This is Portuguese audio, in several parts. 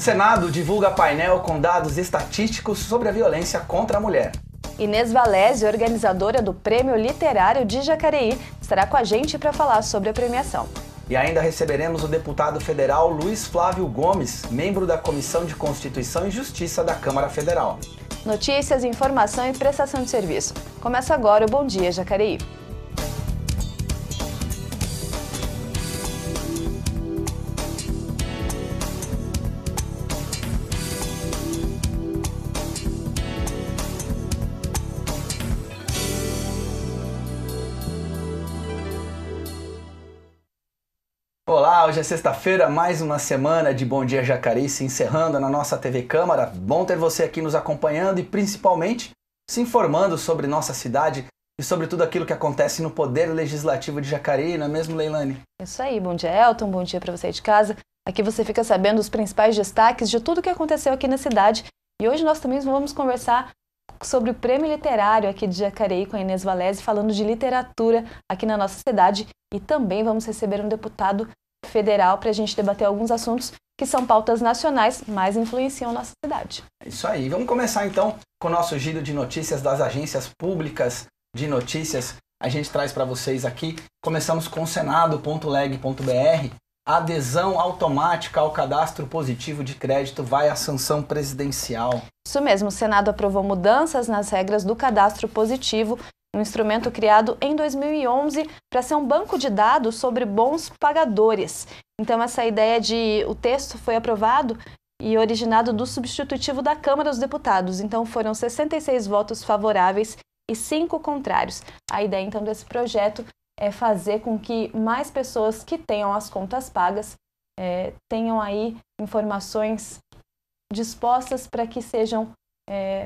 Senado divulga painel com dados estatísticos sobre a violência contra a mulher. Inês Valese, organizadora do Prêmio Literário de Jacareí, estará com a gente para falar sobre a premiação. E ainda receberemos o deputado federal Luiz Flávio Gomes, membro da Comissão de Constituição e Justiça da Câmara Federal. Notícias, informação e prestação de serviço. Começa agora o Bom Dia Jacareí. Olá, hoje é sexta-feira, mais uma semana de Bom Dia Jacareí se encerrando na nossa TV Câmara. Bom ter você aqui nos acompanhando e principalmente se informando sobre nossa cidade e sobre tudo aquilo que acontece no Poder Legislativo de Jacareí, não é mesmo, Leilane? Isso aí, bom dia Elton, bom dia para você aí de casa. Aqui você fica sabendo os principais destaques de tudo o que aconteceu aqui na cidade. E hoje nós também vamos conversar sobre o Prêmio Literário aqui de Jacareí com a Inês Valese, falando de literatura aqui na nossa cidade. E também vamos receber um deputado federal para a gente debater alguns assuntos que são pautas nacionais, mas influenciam a nossa cidade. É isso aí. Vamos começar então com o nosso giro de notícias das agências públicas de notícias. A gente traz para vocês aqui. Começamos com senado.leg.br. Adesão automática ao cadastro positivo de crédito vai à sanção presidencial. Isso mesmo, o Senado aprovou mudanças nas regras do cadastro positivo, um instrumento criado em 2011 para ser um banco de dados sobre bons pagadores. Então essa ideia o texto foi aprovado e originado do substitutivo da Câmara dos Deputados. Então foram 66 votos favoráveis e 5 contrários. A ideia então desse projeto é fazer com que mais pessoas que tenham as contas pagas tenham aí informações dispostas para que sejam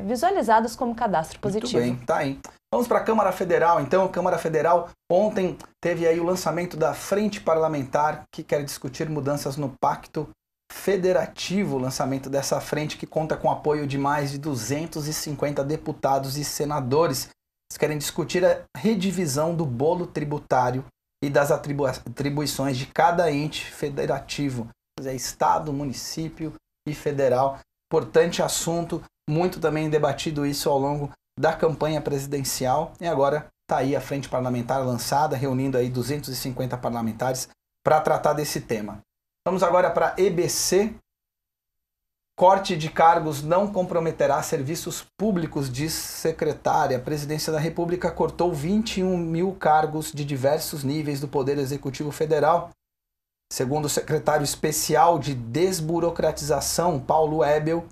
visualizadas como cadastro positivo. Muito bem, tá aí. Vamos para a Câmara Federal, então. A Câmara Federal ontem teve aí o lançamento da Frente Parlamentar, que quer discutir mudanças no Pacto Federativo. O lançamento dessa frente que conta com apoio de mais de 250 deputados e senadores. Eles querem discutir a redivisão do bolo tributário e das atribuições de cada ente federativo, Estado, município e federal. Importante assunto, muito também debatido isso ao longo da campanha presidencial. E agora está aí a Frente Parlamentar lançada, reunindo aí 250 parlamentares para tratar desse tema. Vamos agora para EBC. Corte de cargos não comprometerá serviços públicos, diz secretária. A Presidência da República cortou 21 mil cargos de diversos níveis do Poder Executivo Federal. Segundo o secretário especial de Desburocratização, Paulo Ebel,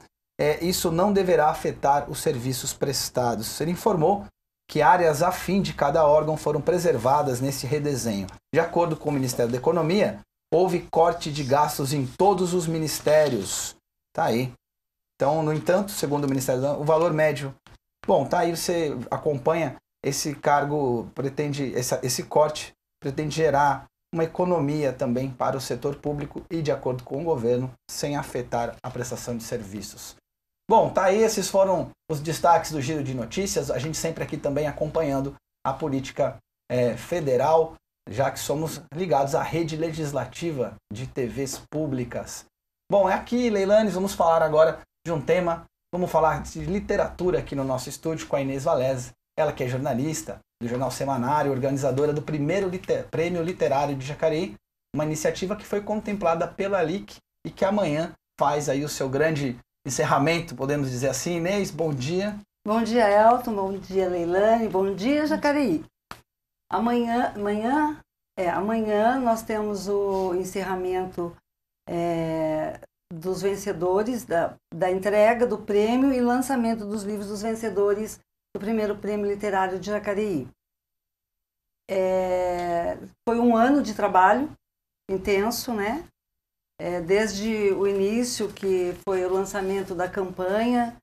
isso não deverá afetar os serviços prestados. Ele informou que áreas afim de cada órgão foram preservadas nesse redesenho. De acordo com o Ministério da Economia, houve corte de gastos em todos os ministérios. Tá aí. Então, no entanto, segundo o Ministério, o valor médio... Bom, tá aí, você acompanha, esse cargo esse corte pretende gerar uma economia também para o setor público e de acordo com o governo, sem afetar a prestação de serviços. Bom, tá aí, esses foram os destaques do Giro de Notícias. A gente sempre aqui também acompanhando a política federal, já que somos ligados à rede legislativa de TVs públicas. Bom, aqui, Leilane, vamos falar agora de um tema, vamos falar de literatura aqui no nosso estúdio com a Inês Valese, ela que é jornalista do Jornal Semanário, organizadora do primeiro Prêmio Literário de Jacareí, uma iniciativa que foi contemplada pela LIC e que amanhã faz aí o seu grande encerramento, podemos dizer assim. Inês, bom dia. Bom dia, Elton, bom dia, Leilane, bom dia, Jacareí. Amanhã nós temos o encerramento dos vencedores, da entrega do prêmio e lançamento dos livros dos vencedores do primeiro Prêmio Literário de Jacareí. Foi um ano de trabalho intenso, né? Desde o início, que foi o lançamento da campanha,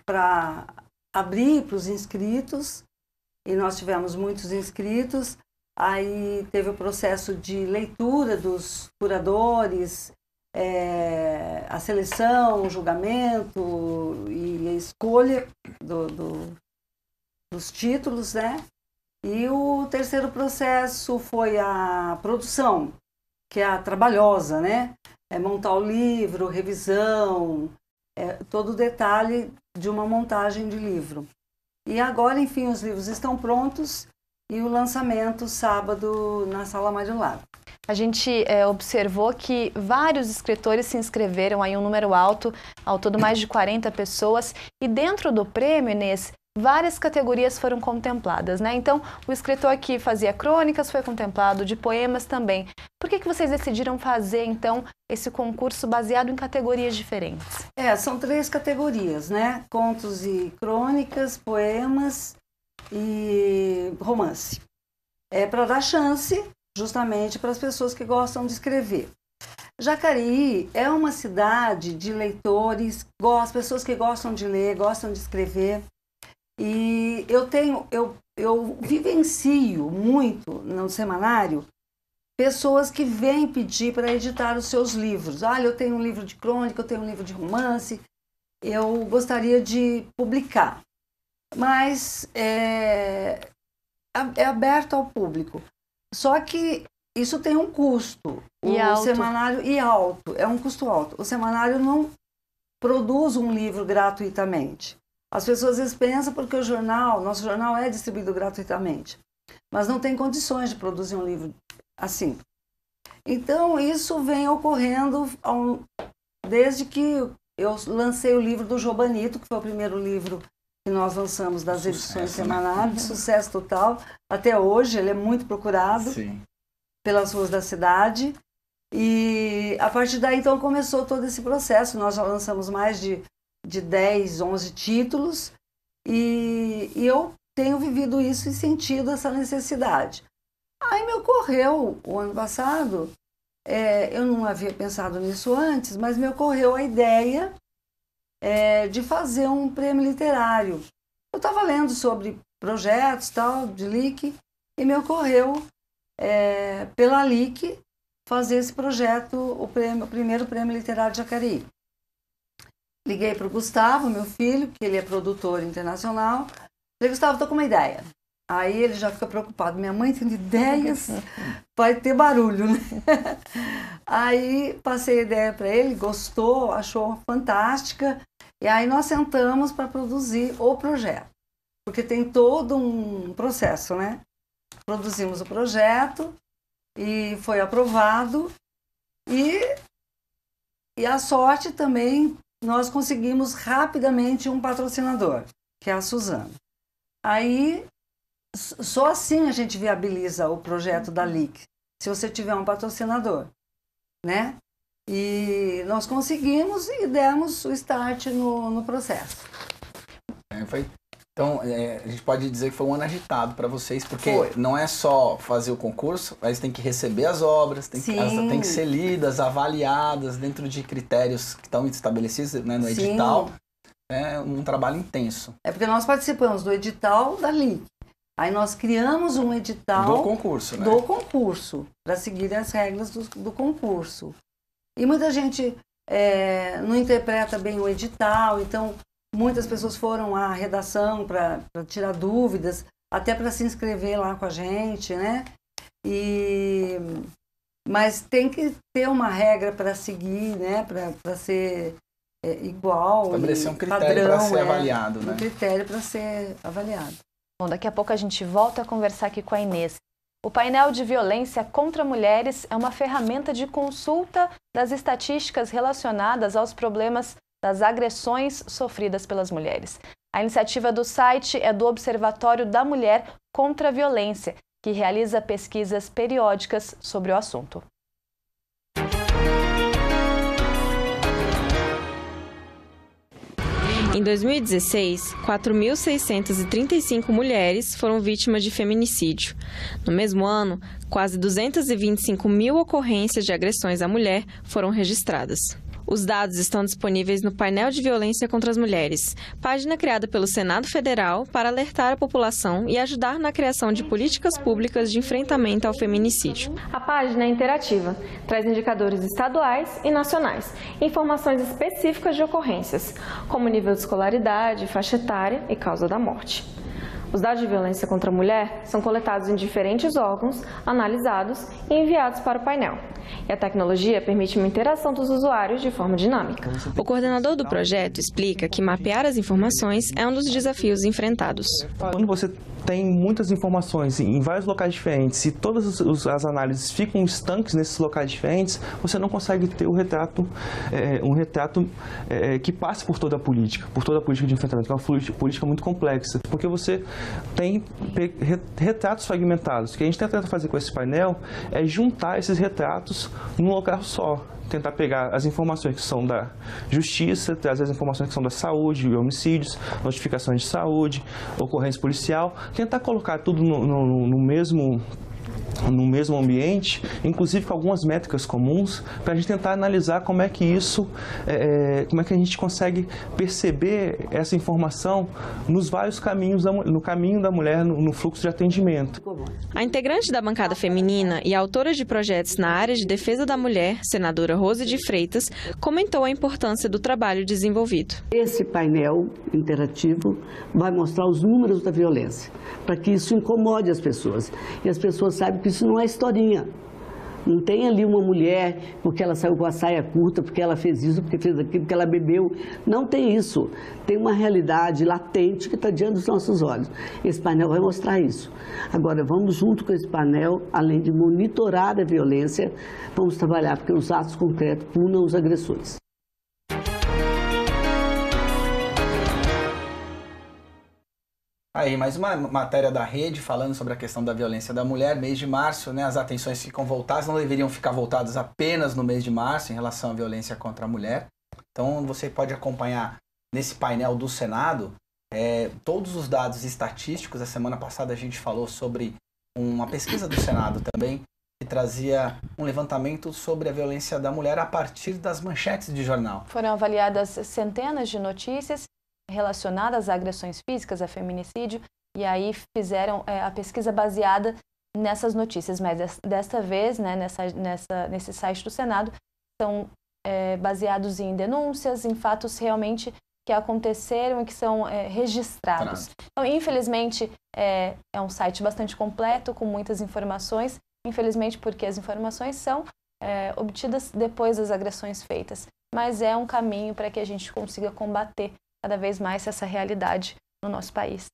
para abrir para os inscritos, e nós tivemos muitos inscritos. Aí teve o processo de leitura dos curadores, a seleção, o julgamento e a escolha dos títulos, né? E o terceiro processo foi a produção, que é a trabalhosa, né? montar o livro, revisão, todo o detalhe de uma montagem de livro. E agora, enfim, os livros estão prontos e o lançamento sábado na Sala Mário Lago. A gente observou que vários escritores se inscreveram, aí um número alto, ao todo mais de 40 pessoas, e dentro do prêmio, Inês, várias categorias foram contempladas, né? Então, o escritor que fazia crônicas foi contemplado, de poemas também. Por que vocês decidiram fazer, então, esse concurso baseado em categorias diferentes? São 3 categorias, né? Contos e crônicas, poemas e romance. Para dar chance, justamente, para as pessoas que gostam de escrever. Jacareí é uma cidade de leitores, pessoas que gostam de ler, gostam de escrever. E eu vivencio muito no semanário pessoas que vêm pedir para editar os seus livros. Eu tenho um livro de crônica, eu tenho um livro de romance, eu gostaria de publicar. Mas é aberto ao público. Só que isso tem um custo. Semanário alto, é um custo alto. O semanário não produz um livro gratuitamente. As pessoas às vezes pensam porque nosso jornal é distribuído gratuitamente, mas não tem condições de produzir um livro assim. Então, isso vem ocorrendo desde que eu lancei o livro do Jobanito, que foi o primeiro livro que nós lançamos das edições semanais, sucesso total. Até hoje, ele é muito procurado pelas ruas da cidade. E a partir daí, então, começou todo esse processo. Nós já lançamos mais de 10, 11 títulos, e eu tenho vivido isso e sentido essa necessidade. Aí me ocorreu, o ano passado, eu não havia pensado nisso antes, mas me ocorreu a ideia de fazer um prêmio literário. Eu estava lendo sobre projetos de LIC, e me ocorreu, pela LIC, fazer esse projeto, o primeiro prêmio literário de Jacareí. Liguei para o Gustavo, meu filho, que ele é produtor internacional. Falei, Gustavo, estou com uma ideia. Aí ele já fica preocupado. Minha mãe tem ideias, vai ter barulho, né? Aí passei a ideia para ele, gostou, achou fantástica. E aí nós sentamos para produzir o projeto. Porque tem todo um processo, né? Produzimos o projeto e foi aprovado. E a sorte também, nós conseguimos rapidamente um patrocinador, que é a Suzana. Aí, só assim a gente viabiliza o projeto da LIC, se você tiver um patrocinador, né? E nós conseguimos e demos o start no processo. Então, a gente pode dizer que foi um ano agitado para vocês, porque não é só fazer o concurso, mas tem que receber as obras, elas têm que ser lidas, avaliadas dentro de critérios que estão estabelecidos, né, no edital. É um trabalho intenso. Porque nós participamos do edital da LIC. Aí nós criamos um edital do concurso, né? Do concurso, para seguir as regras do concurso. E muita gente não interpreta bem o edital, então muitas pessoas foram à redação para tirar dúvidas, até para se inscrever lá com a gente, né? Mas tem que ter uma regra para seguir, né? Para ser igual. Estabelecer um critério para ser avaliado, né? Um critério para ser avaliado. Bom, daqui a pouco a gente volta a conversar aqui com a Inês. O painel de violência contra mulheres é uma ferramenta de consulta das estatísticas relacionadas aos problemas das agressões sofridas pelas mulheres. A iniciativa do site é do Observatório da Mulher contra a Violência, que realiza pesquisas periódicas sobre o assunto. Em 2016, 4.635 mulheres foram vítimas de feminicídio. No mesmo ano, quase 225 mil ocorrências de agressões à mulher foram registradas. Os dados estão disponíveis no Painel de Violência contra as Mulheres, página criada pelo Senado Federal para alertar a população e ajudar na criação de políticas públicas de enfrentamento ao feminicídio. A página é interativa, traz indicadores estaduais e nacionais, informações específicas de ocorrências, como nível de escolaridade, faixa etária e causa da morte. Os dados de violência contra a mulher são coletados em diferentes órgãos, analisados e enviados para o painel. e a tecnologia permite uma interação dos usuários de forma dinâmica. O coordenador do projeto explica que mapear as informações é um dos desafios enfrentados. Quando você tem muitas informações em vários locais diferentes e todas as análises ficam estanques nesses locais diferentes, você não consegue ter um retrato que passe por toda a política de enfrentamento, que é uma política muito complexa, porque você tem retratos fragmentados. O que a gente tenta fazer com esse painel é juntar esses retratos num local só. Tentar pegar as informações que são da justiça, trazer as informações que são da saúde, homicídios, notificações de saúde, ocorrência policial, tentar colocar tudo no mesmo ambiente, inclusive com algumas métricas comuns, para a gente tentar analisar como é que a gente consegue perceber essa informação nos vários caminhos, no caminho da mulher, no fluxo de atendimento. A integrante da bancada feminina e autora de projetos na área de defesa da mulher, senadora Rose de Freitas, comentou a importância do trabalho desenvolvido. Esse painel interativo vai mostrar os números da violência, para que isso incomode as pessoas. E as pessoas saibam que isso não é historinha. Não tem ali uma mulher porque ela saiu com a saia curta, porque ela fez isso, porque fez aquilo, porque ela bebeu. Não tem isso. Tem uma realidade latente que está diante dos nossos olhos. Esse painel vai mostrar isso. Agora, vamos junto com esse painel, além de monitorar a violência, vamos trabalhar porque os atos concretos punam os agressores. Aí, mais uma matéria da Rede falando sobre a questão da violência da mulher. Mês de março, né, as atenções ficam voltadas, não deveriam ficar voltadas apenas no mês de março em relação à violência contra a mulher. Então, você pode acompanhar nesse painel do Senado todos os dados estatísticos. A semana passada a gente falou sobre uma pesquisa do Senado também, que trazia um levantamento sobre a violência da mulher a partir das manchetes de jornal. Foram avaliadas centenas de notícias relacionadas a agressões físicas, a feminicídio, e aí fizeram a pesquisa baseada nessas notícias, mas desta vez, né, nesse site do Senado, são baseados em denúncias, em fatos realmente que aconteceram e que são registrados. Então, infelizmente, é um site bastante completo, com muitas informações, infelizmente porque as informações são obtidas depois das agressões feitas, mas é um caminho para que a gente consiga combater cada vez mais essa realidade no nosso país.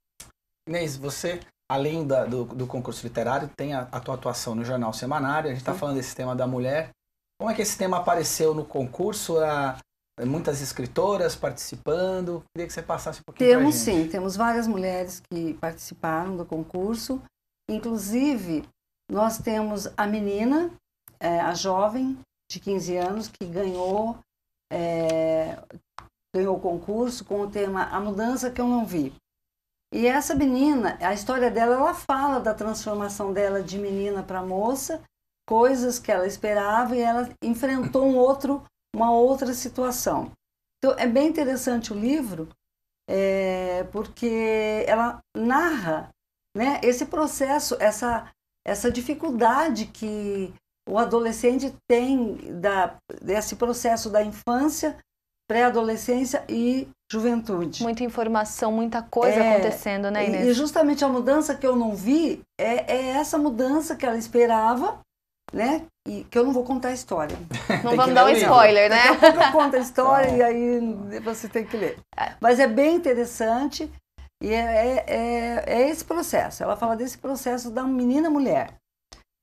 Inês, você, além do concurso literário, tem a tua atuação no Jornal Semanário. A gente está falando desse tema da mulher. Como é que esse tema apareceu no concurso? Muitas escritoras participando. Queria que você passasse um pouquinho pra gente. Sim, temos várias mulheres que participaram do concurso. Inclusive, nós temos a menina, a jovem de 15 anos, que ganhou o concurso com o tema A Mudança que Eu Não Vi. E essa menina, a história dela, ela fala da transformação dela de menina para moça, coisas que ela esperava, e ela enfrentou uma outra situação. Então, é bem interessante o livro, porque ela narra, né, esse processo, essa dificuldade que o adolescente tem desse processo da infância, pré-adolescência e juventude. Muita informação, muita coisa acontecendo, né, Inês? E justamente a mudança que eu não vi é essa mudança que ela esperava, né? E que eu não vou contar a história. Não vamos dar um spoiler, né? Daqui a pouco eu conto a história e aí você tem que ler. Mas é bem interessante e é esse processo. Ela fala desse processo da menina-mulher.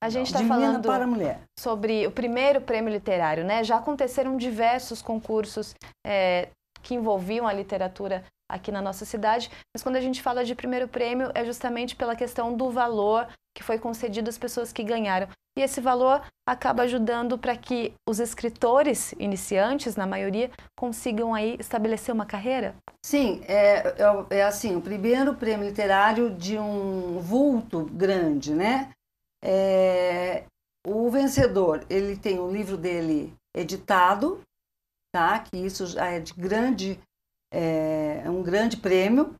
A gente está falando para a mulher. Sobre o primeiro prêmio literário, né? Já aconteceram diversos concursos que envolviam a literatura aqui na nossa cidade, mas quando a gente fala de primeiro prêmio é justamente pela questão do valor que foi concedido às pessoas que ganharam. E esse valor acaba ajudando para que os escritores iniciantes, na maioria, consigam aí estabelecer uma carreira? Sim, é assim, o primeiro prêmio literário de um vulto grande, né? O vencedor, ele tem o livro dele editado, tá? Que isso já é um grande prêmio,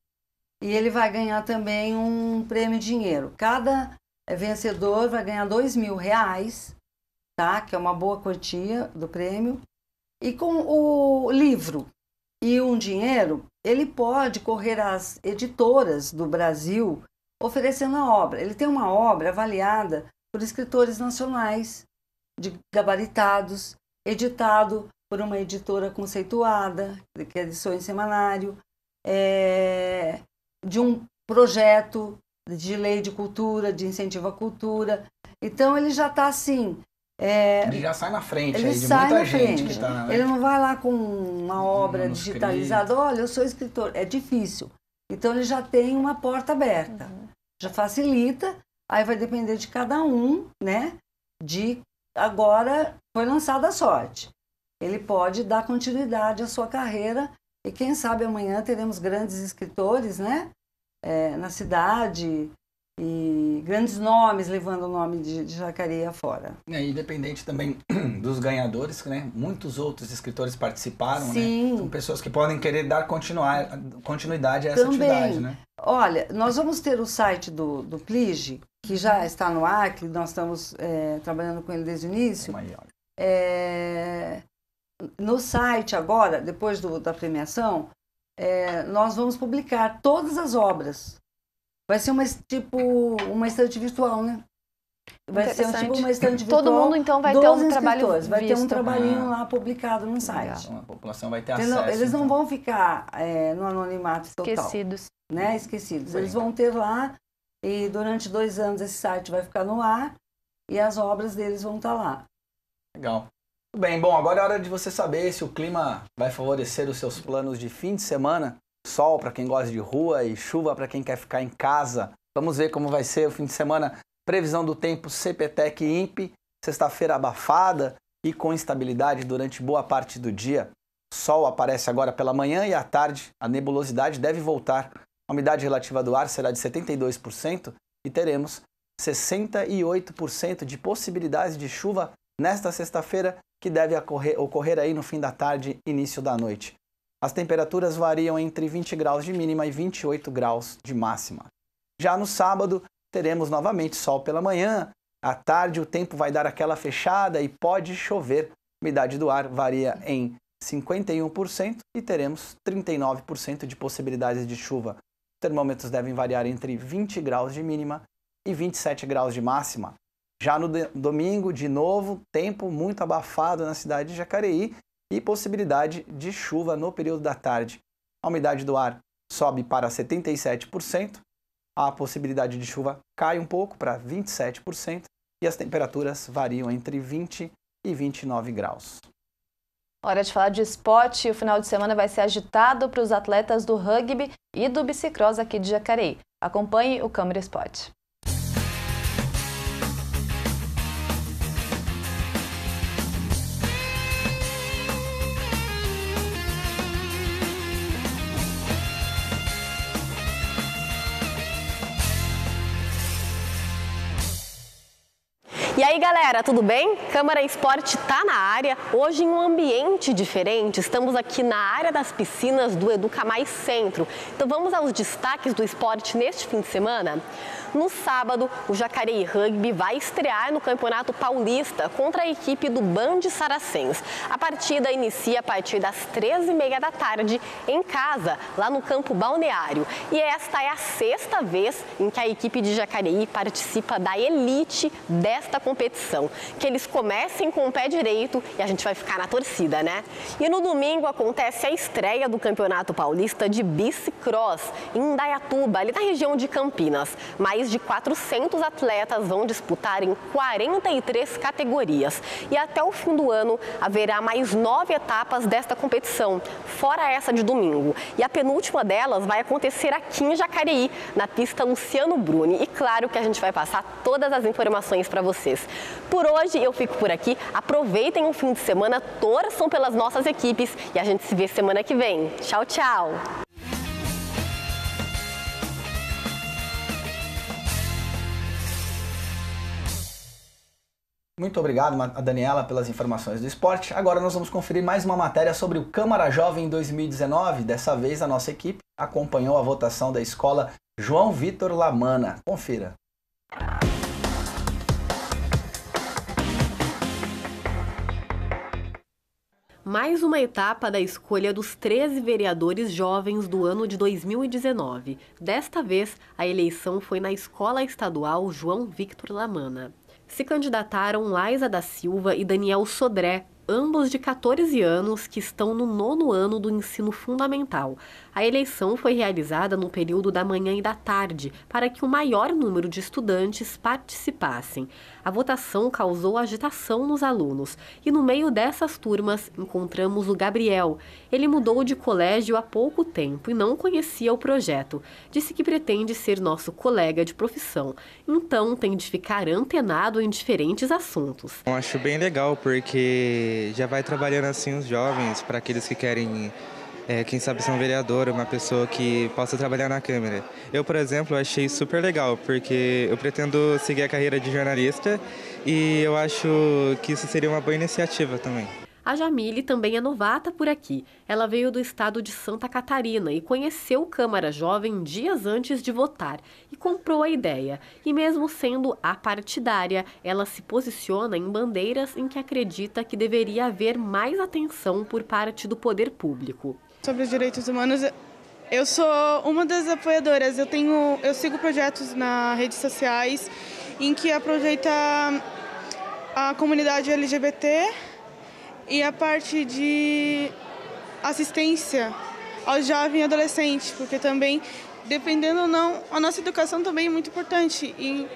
e ele vai ganhar também um prêmio em dinheiro. Cada vencedor vai ganhar R$2.000, tá? Que é uma boa quantia do prêmio. E com o livro e um dinheiro, ele pode correr às editoras do Brasil oferecendo a obra. Ele tem uma obra avaliada por escritores nacionais, de gabaritados, editado por uma editora conceituada, que é edição em semanário, de um projeto de lei de cultura, de incentivo à cultura. Então, ele já está assim... ele já sai na frente ele aí, de sai muita na gente frente. que está... Né? Ele não vai lá com uma obra digitalizada, olha, eu sou escritor. É difícil. Então, ele já tem uma porta aberta. Já facilita, aí vai depender de cada um, né? Agora foi lançada a sorte. Ele pode dar continuidade à sua carreira e quem sabe amanhã teremos grandes escritores, né? Na cidade e grandes nomes levando o nome de Jacareí afora. Independente também dos ganhadores, né? Muitos outros escritores participaram, Sim. né? São pessoas que podem querer dar continuidade a essa atividade, né? Olha, nós vamos ter o site do Plige, que já está no ar, que nós estamos trabalhando com ele desde o início. No site agora, depois da premiação, nós vamos publicar todas as obras. Vai ser uma estante virtual, né? Vai ser uma estante virtual. Todo mundo, então, vai ter um trabalho visto. Vai ter um trabalhinho lá publicado no site. Então, a população vai ter acesso. Eles não vão ficar no anonimato total. Esquecidos. Né? Esquecidos. Eles vão ter lá e durante 2 anos esse site vai ficar no ar e as obras deles vão estar lá. Legal. Tudo bem, bom, agora é hora de você saber se o clima vai favorecer os seus planos de fim de semana. Sol para quem gosta de rua e chuva para quem quer ficar em casa. Vamos ver como vai ser o fim de semana. Previsão do tempo CPTEC e INPE. Sexta-feira abafada e com instabilidade durante boa parte do dia. Sol aparece agora pela manhã e à tarde. A nebulosidade deve voltar. A umidade relativa do ar será de 72% e teremos 68% de possibilidades de chuva nesta sexta-feira, que deve ocorrer aí no fim da tarde, início da noite. As temperaturas variam entre 20 graus de mínima e 28 graus de máxima. Já no sábado, teremos novamente sol pela manhã. À tarde, o tempo vai dar aquela fechada e pode chover. A umidade do ar varia em 51% e teremos 39% de possibilidades de chuva. Os termômetros devem variar entre 20 graus de mínima e 27 graus de máxima. Já no domingo, de novo, tempo muito abafado na cidade de Jacareí e possibilidade de chuva no período da tarde. A umidade do ar sobe para 77%, a possibilidade de chuva cai um pouco para 27% e as temperaturas variam entre 20 e 29 graus. Hora de falar de esporte. O final de semana vai ser agitado para os atletas do rugby e do bicicross aqui de Jacareí. Acompanhe o Câmara Esporte. E aí galera, tudo bem? Câmara Esporte tá na área, hoje em um ambiente diferente, estamos aqui na área das piscinas do Educa Mais Centro. Então vamos aos destaques do esporte neste fim de semana? No sábado, o Jacareí Rugby vai estrear no Campeonato Paulista contra a equipe do Band Saracens. A partida inicia a partir das 13h30 da tarde em casa, lá no Campo Balneário. E esta é a 6ª vez em que a equipe de Jacareí participa da elite desta competição. Que eles comecem com o pé direito e a gente vai ficar na torcida, né? E no domingo acontece a estreia do Campeonato Paulista de Bicicross em Indaiatuba, ali na região de Campinas. Mais de 400 atletas vão disputar em 43 categorias. E até o fim do ano haverá mais 9 etapas desta competição, fora essa de domingo. E a penúltima delas vai acontecer aqui em Jacareí, na pista Luciano Bruni. E claro que a gente vai passar todas as informações para vocês. Por hoje eu fico por aqui. Aproveitem o fim de semana, torçam pelas nossas equipes e a gente se vê semana que vem. Tchau, tchau! Muito obrigado, a Daniela, pelas informações do esporte. Agora nós vamos conferir mais uma matéria sobre o Câmara Jovem 2019. Dessa vez a nossa equipe acompanhou a votação da escola João Vitor Lamana. Confira. Mais uma etapa da escolha dos 13 vereadores jovens do ano de 2019. Desta vez, a eleição foi na Escola Estadual João Victor Lamana. Se candidataram Laisa da Silva e Daniel Sodré, ambos de 14 anos, que estão no 9º ano do ensino fundamental. A eleição foi realizada no período da manhã e da tarde, para que o maior número de estudantes participassem. A votação causou agitação nos alunos, e no meio dessas turmas encontramos o Gabriel. Ele mudou de colégio há pouco tempo e não conhecia o projeto. Disse que pretende ser nosso colega de profissão, então tem de ficar antenado em diferentes assuntos. Eu acho bem legal, porque já vai trabalhando assim os jovens, para aqueles que querem, quem sabe, ser um vereador, uma pessoa que possa trabalhar na Câmara. Eu, por exemplo, achei super legal, porque eu pretendo seguir a carreira de jornalista e eu acho que isso seria uma boa iniciativa também. A Jamile também é novata por aqui. Ela veio do estado de Santa Catarina e conheceu Câmara Jovem dias antes de votar e comprou a ideia. E mesmo sendo apartidária, ela se posiciona em bandeiras em que acredita que deveria haver mais atenção por parte do poder público. Sobre os direitos humanos, eu sou uma das apoiadoras. Eu sigo projetos nas redes sociais em que aproveita a comunidade LGBT e a parte de assistência ao jovem e adolescente, porque também, dependendo ou não, a nossa educação também é muito importante. E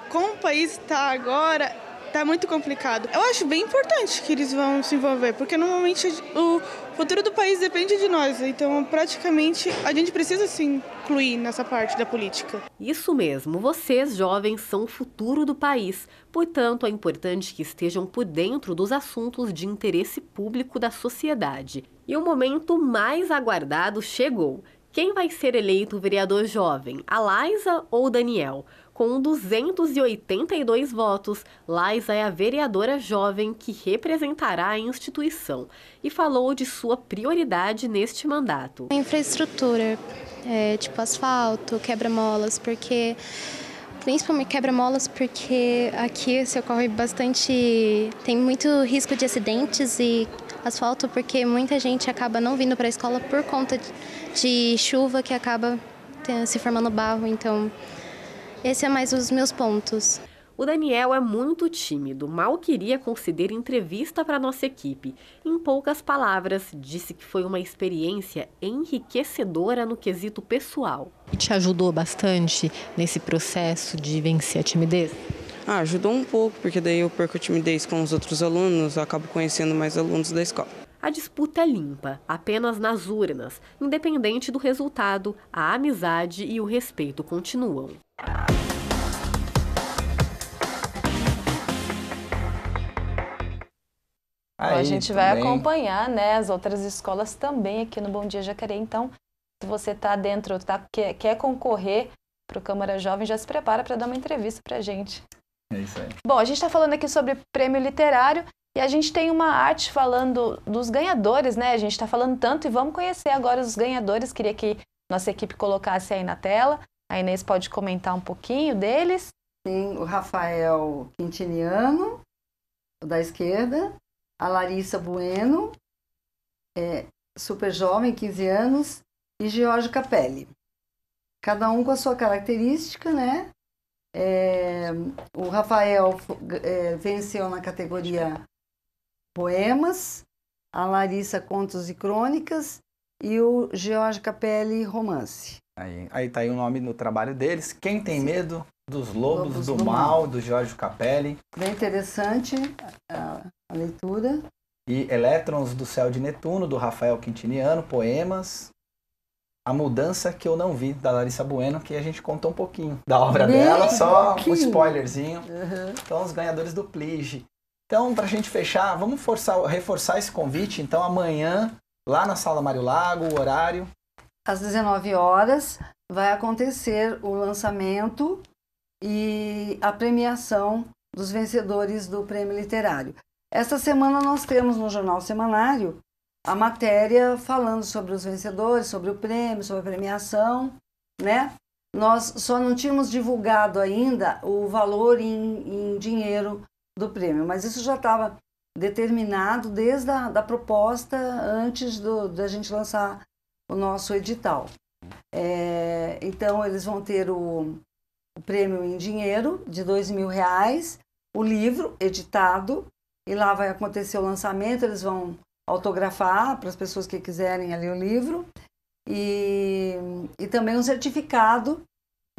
como o país está agora, está muito complicado. Eu acho bem importante que eles vão se envolver, porque normalmente o futuro do país depende de nós, então praticamente a gente precisa se incluir nessa parte da política. Isso mesmo, vocês jovens são o futuro do país, portanto é importante que estejam por dentro dos assuntos de interesse público da sociedade. E o momento mais aguardado chegou. Quem vai ser eleito vereador jovem, a Laisa ou o Daniel? Com 282 votos, Laisa é a vereadora jovem que representará a instituição e falou de sua prioridade neste mandato. Infraestrutura, tipo asfalto, quebra-molas, porque principalmente quebra-molas porque aqui se ocorre bastante, tem muito risco de acidentes, e asfalto porque muita gente acaba não vindo para a escola por conta de chuva que acaba se formando barro, então esse é mais os meus pontos. O Daniel é muito tímido, mal queria conceder entrevista para nossa equipe. Em poucas palavras, disse que foi uma experiência enriquecedora no quesito pessoal. E te ajudou bastante nesse processo de vencer a timidez? Ajudou um pouco, porque daí eu perco a timidez com os outros alunos, eu acabo conhecendo mais alunos da escola. A disputa é limpa, apenas nas urnas. Independente do resultado, a amizade e o respeito continuam. Aí, a gente vai acompanhar, né, as outras escolas também aqui no Bom Dia Jacareí. Então, se você está dentro, quer concorrer para o Câmara Jovem, já se prepara para dar uma entrevista para a gente. É isso aí. Bom, a gente está falando aqui sobre prêmio literário e a gente tem uma arte falando dos ganhadores, né? A gente está falando tanto e vamos conhecer agora os ganhadores. Queria que nossa equipe colocasse aí na tela. A Inês pode comentar um pouquinho deles. Tem o Rafael Quintiniano, da esquerda, a Larissa Bueno, super jovem, 15 anos, e George Capelli. Cada um com a sua característica, né? O Rafael venceu na categoria Poemas, a Larissa Contos e Crônicas e o George Capelli Romance. Aí tá aí o nome no trabalho deles. Quem tem medo dos lobos do mal, do George Capelli. Bem interessante a leitura. E Elétrons do Céu de Netuno, do Rafael Quintiniano, Poemas. A Mudança que eu não vi, da Larissa Bueno, que a gente contou um pouquinho da obra dela, só um spoilerzinho. Então, os ganhadores do Plige. Então, pra gente fechar, vamos reforçar esse convite. Então, amanhã, lá na Sala Mário Lago, o horário. Às 19 horas, vai acontecer o lançamento e a premiação dos vencedores do Prêmio Literário. Esta semana nós temos no Jornal Semanário a matéria falando sobre os vencedores, sobre o prêmio, sobre a premiação, né? Nós só não tínhamos divulgado ainda o valor em dinheiro do prêmio, mas isso já estava determinado desde a proposta antes da gente lançar o nosso edital. Então, eles vão ter o o prêmio em dinheiro de R$2.000, o livro editado, e lá vai acontecer o lançamento, eles vão autografar para as pessoas que quiserem ali o livro, e também um certificado,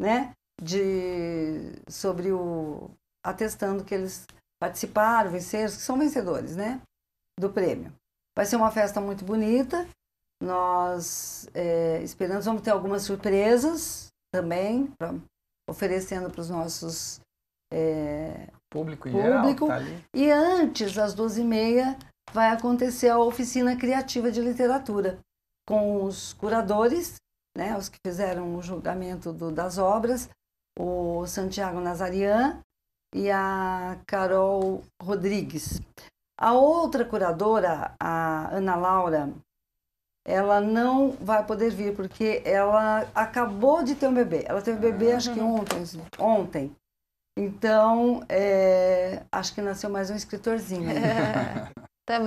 né, sobre atestando que eles participaram, venceram, que são vencedores, né, do prêmio. Vai ser uma festa muito bonita, nós esperamos, vamos ter algumas surpresas também, oferecendo para os nossos público em geral, tá ali. E antes, às 12h30, vai acontecer a oficina criativa de literatura, com os curadores, né, os que fizeram o julgamento das obras, o Santiago Nazarian e a Carol Rodrigues. A outra curadora, a Ana Laura, ela não vai poder vir, porque ela acabou de ter um bebê. Ela teve um bebê, acho que ontem. Então, acho que nasceu mais um escritorzinho.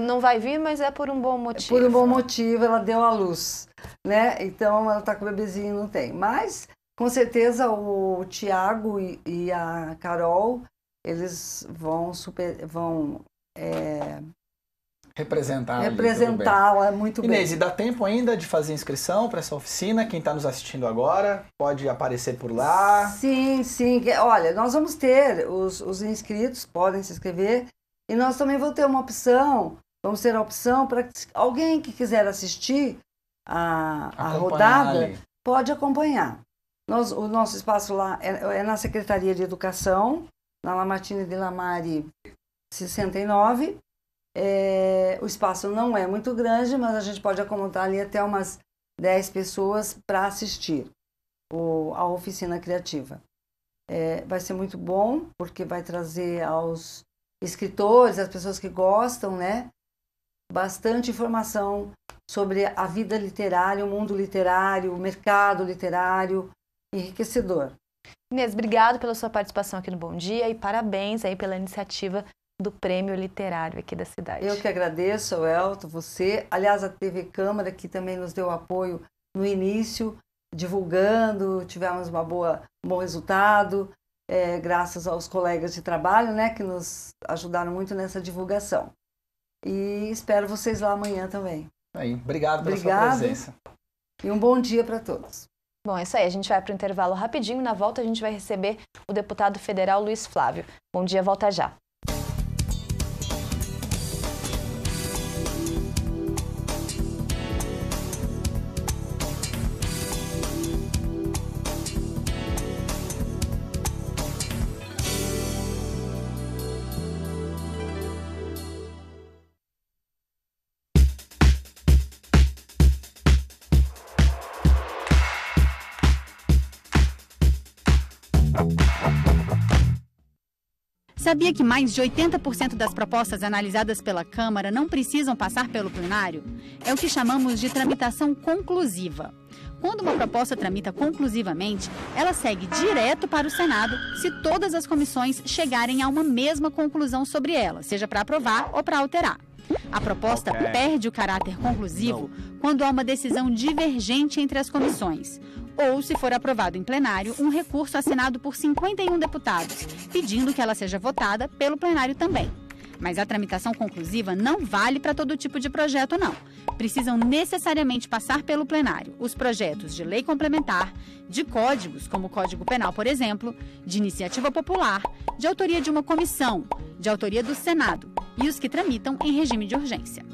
Não vai vir, mas é por um bom motivo. Por um bom motivo, ela deu à luz, né? Então, ela está com o bebezinho e não tem. Mas, com certeza, o Tiago e a Carol, eles vão representá-la muito bem. Inês, e dá tempo ainda de fazer inscrição para essa oficina? Quem está nos assistindo agora pode aparecer por lá? Sim. Olha, nós vamos ter, os inscritos podem se inscrever, e nós também vamos ter a opção para alguém que quiser assistir a rodada, ali. Pode acompanhar. O nosso espaço lá é na Secretaria de Educação, na Lamartine de Lamare 69. O espaço não é muito grande, mas a gente pode acomodar ali até umas 10 pessoas para assistir a oficina criativa. Vai ser muito bom, porque vai trazer aos escritores, as pessoas que gostam, né, bastante informação sobre a vida literária, o mundo literário, o mercado literário, enriquecedor. Inês, obrigado pela sua participação aqui no Bom Dia e parabéns aí pela iniciativa do Prêmio Literário aqui da cidade. Eu que agradeço, Elton, você. Aliás, a TV Câmara, que também nos deu apoio no início, divulgando, tivemos um bom resultado, graças aos colegas de trabalho, né, que nos ajudaram muito nessa divulgação. E espero vocês lá amanhã também. Obrigado pela sua presença. E um bom dia para todos. Bom, é isso aí. A gente vai para o intervalo rapidinho. Na volta, a gente vai receber o deputado federal Luiz Flávio. Bom dia, volta já. Sabia que mais de 80% das propostas analisadas pela Câmara não precisam passar pelo plenário? É o que chamamos de tramitação conclusiva. Quando uma proposta tramita conclusivamente, ela segue direto para o Senado se todas as comissões chegarem a uma mesma conclusão sobre ela, seja para aprovar ou para alterar. A proposta perde o caráter conclusivo quando há uma decisão divergente entre as comissões, ou se for aprovado em plenário um recurso assinado por 51 deputados, pedindo que ela seja votada pelo plenário também. Mas a tramitação conclusiva não vale para todo tipo de projeto, não. Precisam necessariamente passar pelo plenário os projetos de lei complementar, de códigos, como o Código Penal, por exemplo, de iniciativa popular, de autoria de uma comissão, de autoria do Senado e os que tramitam em regime de urgência.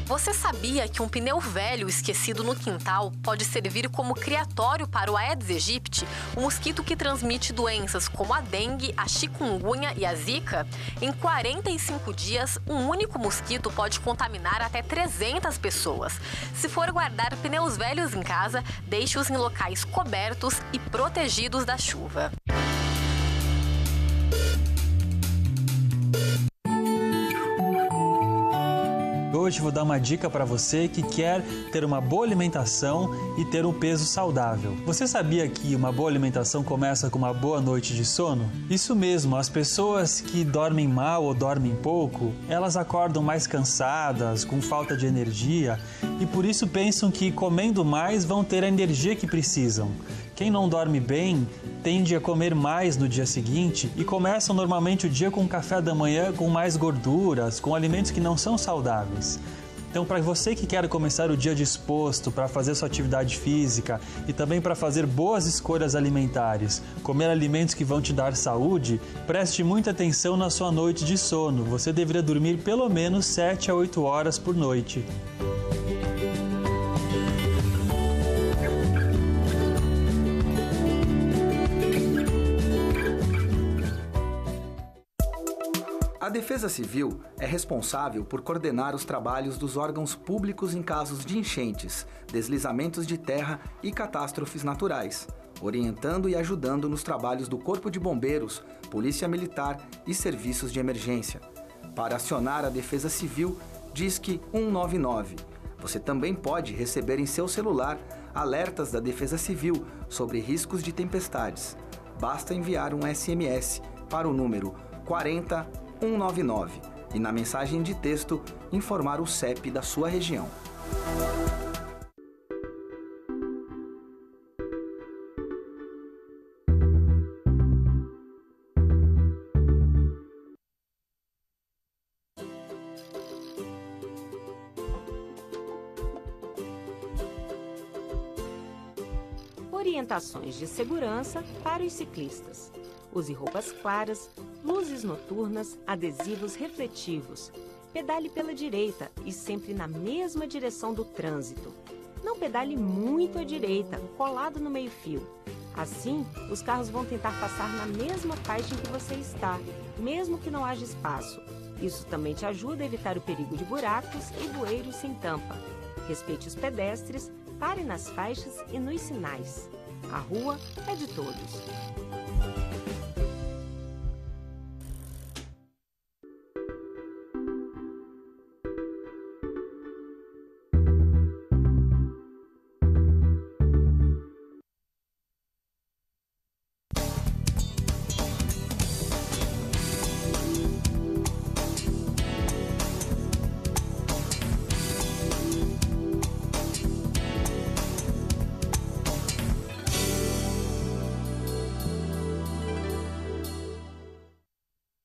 Você sabia que um pneu velho esquecido no quintal pode servir como criatório para o Aedes aegypti, o mosquito que transmite doenças como a dengue, a chikungunya e a zika? Em 45 dias, um único mosquito pode contaminar até 300 pessoas. Se for guardar pneus velhos em casa, deixe-os em locais cobertos e protegidos da chuva. hoje vou dar uma dica para você que quer ter uma boa alimentação e ter um peso saudável. Você sabia que uma boa alimentação começa com uma boa noite de sono? Isso mesmo, as pessoas que dormem mal ou dormem pouco, elas acordam mais cansadas, com falta de energia e por isso pensam que comendo mais vão ter a energia que precisam. Quem não dorme bem tende a comer mais no dia seguinte e começam normalmente o dia com café da manhã com mais gorduras, com alimentos que não são saudáveis. Então, para você que quer começar o dia disposto para fazer sua atividade física e também para fazer boas escolhas alimentares, comer alimentos que vão te dar saúde, preste muita atenção na sua noite de sono. Você deveria dormir pelo menos 7 a 8 horas por noite. A Defesa Civil é responsável por coordenar os trabalhos dos órgãos públicos em casos de enchentes, deslizamentos de terra e catástrofes naturais, orientando e ajudando nos trabalhos do Corpo de Bombeiros, Polícia Militar e serviços de emergência. Para acionar a Defesa Civil, disque 199. Você também pode receber em seu celular alertas da Defesa Civil sobre riscos de tempestades. Basta enviar um SMS para o número 40199 e na mensagem de texto informar o CEP da sua região. Orientações de segurança para os ciclistas. Use roupas claras, luzes noturnas, adesivos refletivos. Pedale pela direita e sempre na mesma direção do trânsito. Não pedale muito à direita, colado no meio-fio. Assim, os carros vão tentar passar na mesma faixa em que você está, mesmo que não haja espaço. Isso também te ajuda a evitar o perigo de buracos e bueiros sem tampa. Respeite os pedestres, pare nas faixas e nos sinais. A rua é de todos.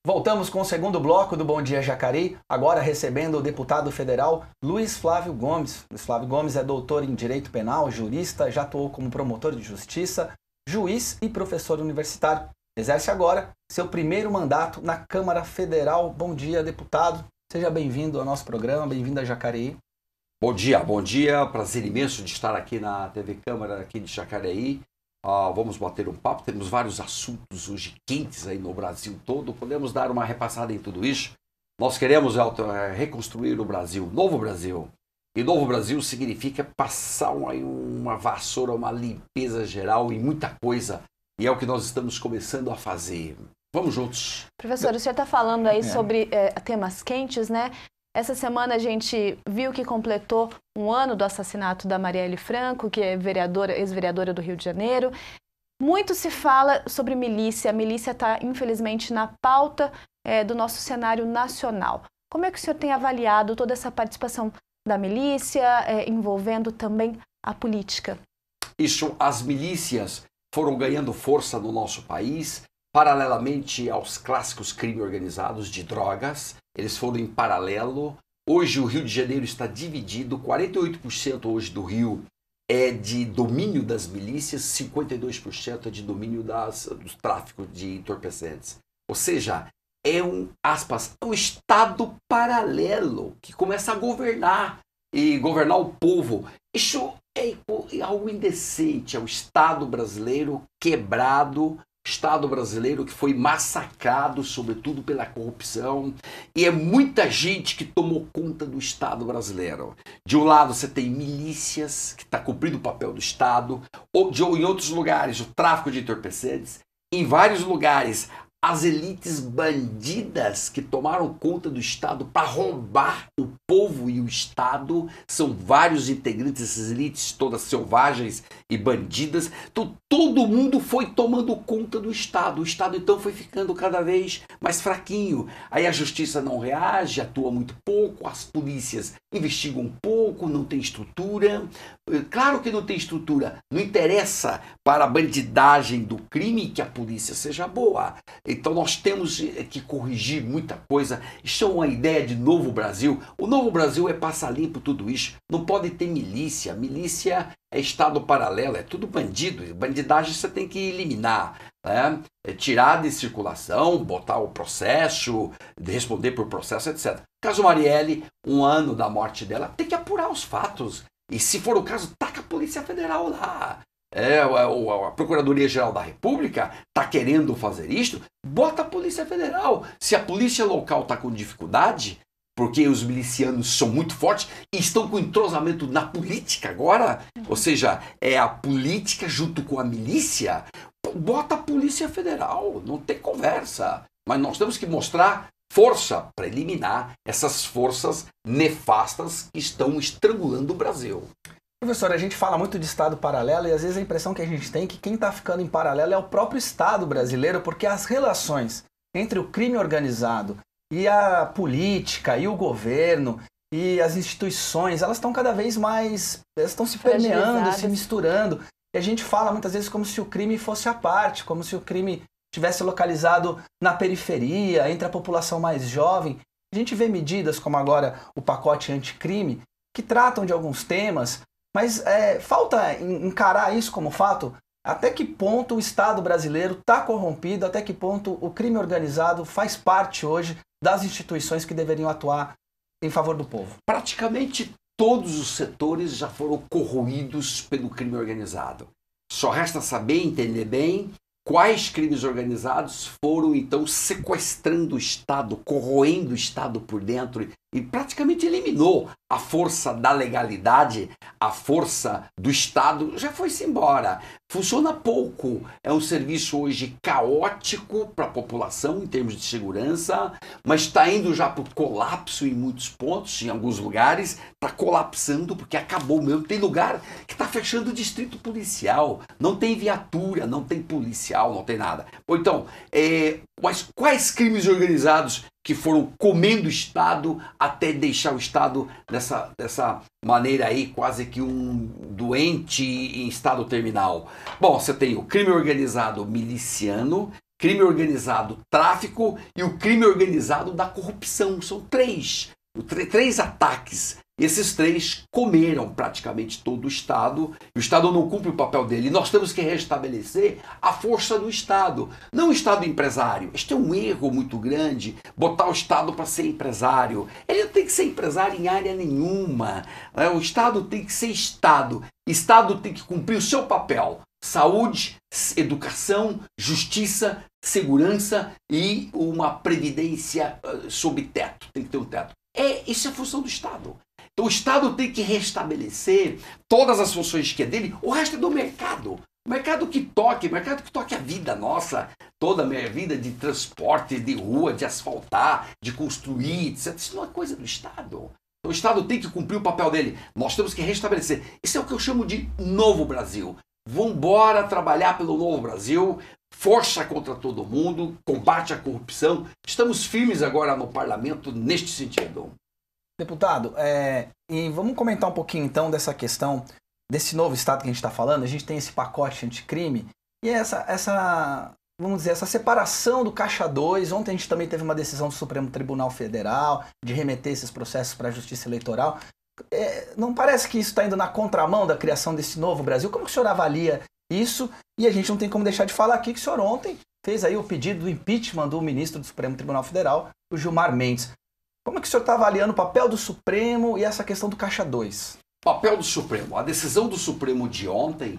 Voltamos com o segundo bloco do Bom Dia Jacareí, agora recebendo o deputado federal Luiz Flávio Gomes. Luiz Flávio Gomes é doutor em Direito Penal, jurista, já atuou como promotor de justiça, juiz e professor universitário. Exerce agora seu primeiro mandato na Câmara Federal. Bom dia, deputado. Seja bem-vindo ao nosso programa, bem-vindo a Jacareí. Bom dia. Prazer imenso de estar aqui na TV Câmara aqui de Jacareí. Vamos bater um papo, temos vários assuntos hoje quentes aí no Brasil todo, podemos dar uma repassada em tudo isso. Nós queremos reconstruir o Brasil, novo Brasil. E novo Brasil significa passar uma vassoura, uma limpeza geral e muita coisa. E é o que nós estamos começando a fazer. Vamos juntos. Professor, o senhor está falando aí sobre temas quentes, né? Essa semana a gente viu que completou um ano do assassinato da Marielle Franco, que é ex-vereadora do Rio de Janeiro. Muito se fala sobre milícia. A milícia está, infelizmente, na pauta do nosso cenário nacional. Como é que o senhor tem avaliado toda essa participação da milícia, envolvendo também a política? As milícias foram ganhando força no nosso país, paralelamente aos clássicos crimes organizados de drogas. Eles foram em paralelo. Hoje o Rio de Janeiro está dividido, 48% hoje do Rio é de domínio das milícias, 52% é de domínio do tráfico de entorpecentes. Ou seja, é um estado paralelo que começa a governar e governar o povo. Isso é algo indecente, é o Estado brasileiro quebrado, Estado brasileiro que foi massacrado, sobretudo pela corrupção, e é muita gente que tomou conta do Estado brasileiro. De um lado você tem milícias, que está cumprindo o papel do Estado, ou em outros lugares o tráfico de entorpecentes, em vários lugares as elites bandidas que tomaram conta do Estado para roubar o povo e o Estado. São vários integrantes dessas elites, todas selvagens e bandidas. Então todo mundo foi tomando conta do Estado. O Estado então foi ficando cada vez mais fraquinho. Aí a justiça não reage, atua muito pouco, as polícias investigam pouco, não tem estrutura. Claro que não tem estrutura. Não interessa para a bandidagem do crime que a polícia seja boa. Então nós temos que corrigir muita coisa. Isso é uma ideia de novo Brasil. O novo Brasil é passar limpo tudo isso. Não pode ter milícia. Milícia é Estado paralelo, é tudo bandido. Bandidagem você tem que eliminar, né? É tirar de circulação, botar o processo, responder por processo, etc. Caso Marielle, 1 ano da morte dela, tem que apurar os fatos. E se for o caso, taca a Polícia Federal lá. A Procuradoria-Geral da República está querendo fazer isto, bota a Polícia Federal. Se a polícia local está com dificuldade, porque os milicianos são muito fortes e estão com entrosamento na política agora, ou seja, é a política junto com a milícia, bota a Polícia Federal, não tem conversa. Mas nós temos que mostrar força para eliminar essas forças nefastas que estão estrangulando o Brasil. Professor, a gente fala muito de Estado paralelo e às vezes a impressão que a gente tem é que quem está ficando em paralelo é o próprio Estado brasileiro, porque as relações entre o crime organizado e a política e o governo e as instituições, elas estão cada vez mais, elas estão se permeando, se misturando. E a gente fala muitas vezes como se o crime fosse à parte, como se o crime estivesse localizado na periferia, entre a população mais jovem. A gente vê medidas como agora o pacote anticrime, que tratam de alguns temas, mas falta encarar isso como fato. Até que ponto o Estado brasileiro está corrompido, até que ponto o crime organizado faz parte hoje das instituições que deveriam atuar em favor do povo? Praticamente todos os setores já foram corroídos pelo crime organizado. Só resta saber, entender bem, quais crimes organizados foram então sequestrando o Estado, corroendo o Estado por dentro e praticamente eliminou a força da legalidade, a força do Estado, já foi-se embora. Funciona pouco, é um serviço hoje caótico para a população em termos de segurança, mas está indo já para o colapso em muitos pontos, em alguns lugares, está colapsando porque acabou mesmo. Tem lugar que está fechando o distrito policial, não tem viatura, não tem policial, não tem nada. Ou então, mas quais crimes organizados que foram comendo o Estado até deixar o Estado dessa maneira aí, quase que um doente em estado terminal? Bom, você tem o crime organizado miliciano, crime organizado tráfico e o crime organizado da corrupção. São três ataques. Esses três comeram praticamente todo o Estado, e o Estado não cumpre o papel dele. E nós temos que restabelecer a força do Estado, não o Estado empresário. Este é um erro muito grande, botar o Estado para ser empresário. Ele não tem que ser empresário em área nenhuma. O Estado tem que ser Estado. Estado tem que cumprir o seu papel. Saúde, educação, justiça, segurança e uma previdência sob teto. Tem que ter um teto. Isso é a função do Estado. Então o Estado tem que restabelecer todas as funções que é dele, o resto é do mercado. O mercado que toque a vida nossa, toda a minha vida de transporte, de rua, de asfaltar, de construir, etc. Isso não é coisa do Estado. Então o Estado tem que cumprir o papel dele. Nós temos que restabelecer. Isso é o que eu chamo de novo Brasil. Vambora trabalhar pelo novo Brasil, força contra todo mundo, combate à corrupção. Estamos firmes agora no parlamento neste sentido. Deputado, e vamos comentar um pouquinho então dessa questão desse novo Estado que a gente está falando. A gente tem esse pacote anticrime e vamos dizer, essa separação do Caixa 2. Ontem a gente também teve uma decisão do Supremo Tribunal Federal de remeter esses processos para a Justiça Eleitoral. Não parece que isso está indo na contramão da criação desse novo Brasil? Como que o senhor avalia isso? E a gente não tem como deixar de falar aqui que o senhor ontem fez aí o pedido do impeachment do ministro do Supremo Tribunal Federal, o Gilmar Mendes. Como é que o senhor está avaliando o papel do Supremo e essa questão do Caixa 2? Papel do Supremo. A decisão do Supremo de ontem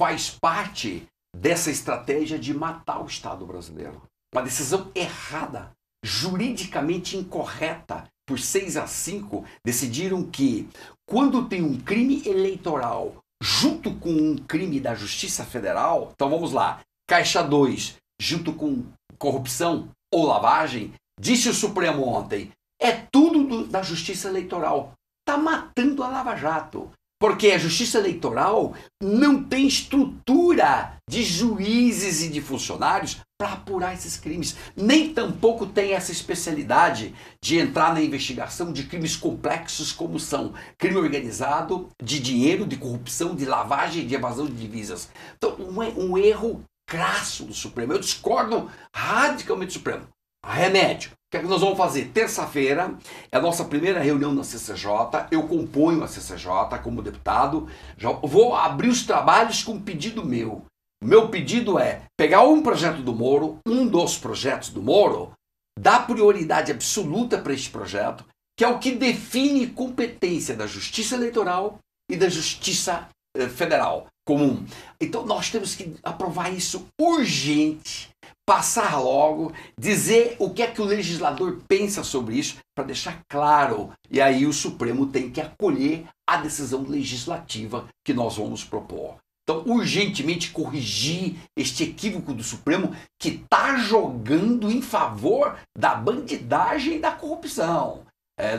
faz parte dessa estratégia de matar o Estado brasileiro. Uma decisão errada, juridicamente incorreta. Por 6-5, decidiram que quando tem um crime eleitoral junto com um crime da Justiça Federal, então vamos lá, Caixa 2, junto com corrupção ou lavagem, disse o Supremo ontem, é tudo da Justiça Eleitoral. Está matando a Lava Jato. Porque a Justiça Eleitoral não tem estrutura de juízes e de funcionários para apurar esses crimes. Nem tampouco tem essa especialidade de entrar na investigação de crimes complexos como são crime organizado, de dinheiro, de corrupção, de lavagem, de evasão de divisas. Então, um erro crasso do Supremo. Eu discordo radicalmente do Supremo. Remédio. O que é que nós vamos fazer? Terça-feira é a nossa primeira reunião na CCJ. Eu componho a CCJ como deputado. Já vou abrir os trabalhos com um pedido meu. O meu pedido é pegar um projeto do Moro, um dos projetos do Moro, dar prioridade absoluta para este projeto, que é o que define competência da Justiça Eleitoral e da Justiça Federal comum. Então nós temos que aprovar isso urgente, passar logo, dizer o que é que o legislador pensa sobre isso, para deixar claro. E aí o Supremo tem que acolher a decisão legislativa que nós vamos propor. Então, urgentemente corrigir este equívoco do Supremo que está jogando em favor da bandidagem e da corrupção.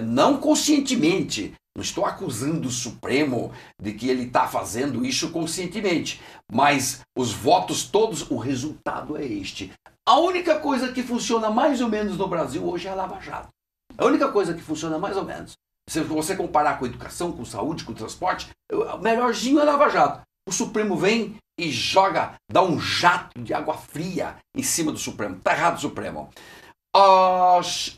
Não conscientemente. Não estou acusando o Supremo de que ele está fazendo isso conscientemente. Mas os votos todos, o resultado é este. A única coisa que funciona mais ou menos no Brasil hoje é a Lava Jato. A única coisa que funciona mais ou menos. Se você comparar com educação, com saúde, com transporte, o melhorzinho é a Lava Jato. O Supremo vem e joga, dá um jato de água fria em cima do Supremo. Está errado o Supremo.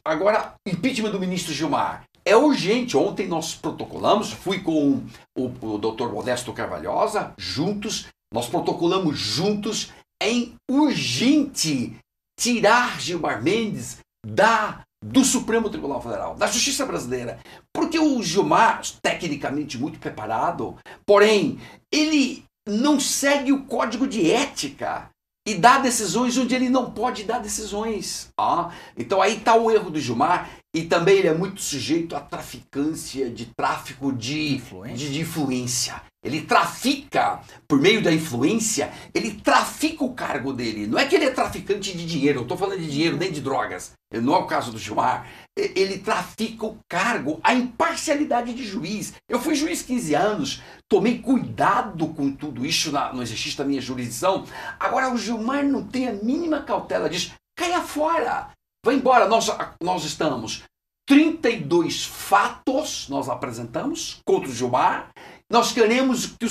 Agora, impeachment do ministro Gilmar. É urgente. Ontem nós protocolamos, fui com o Dr. Modesto Carvalhosa, juntos, nós protocolamos juntos em urgente tirar Gilmar Mendes do Supremo Tribunal Federal, da Justiça Brasileira. Porque o Gilmar, tecnicamente muito preparado, porém, ele não segue o código de ética e dá decisões onde ele não pode dar decisões. Então aí está o erro do Gilmar. E também ele é muito sujeito à traficância, de tráfico de influência. Ele trafica, por meio da influência, ele trafica o cargo dele. Não é que ele é traficante de dinheiro, eu estou falando de dinheiro, nem de drogas. Não é o caso do Gilmar. Ele trafica o cargo, a imparcialidade de juiz. Eu fui juiz 15 anos, tomei cuidado com tudo isso no exercício da minha jurisdição. Agora o Gilmar não tem a mínima cautela disso. Caia fora! Vai embora, nós estamos 32 fatos, nós apresentamos contra o Gilmar. Nós queremos que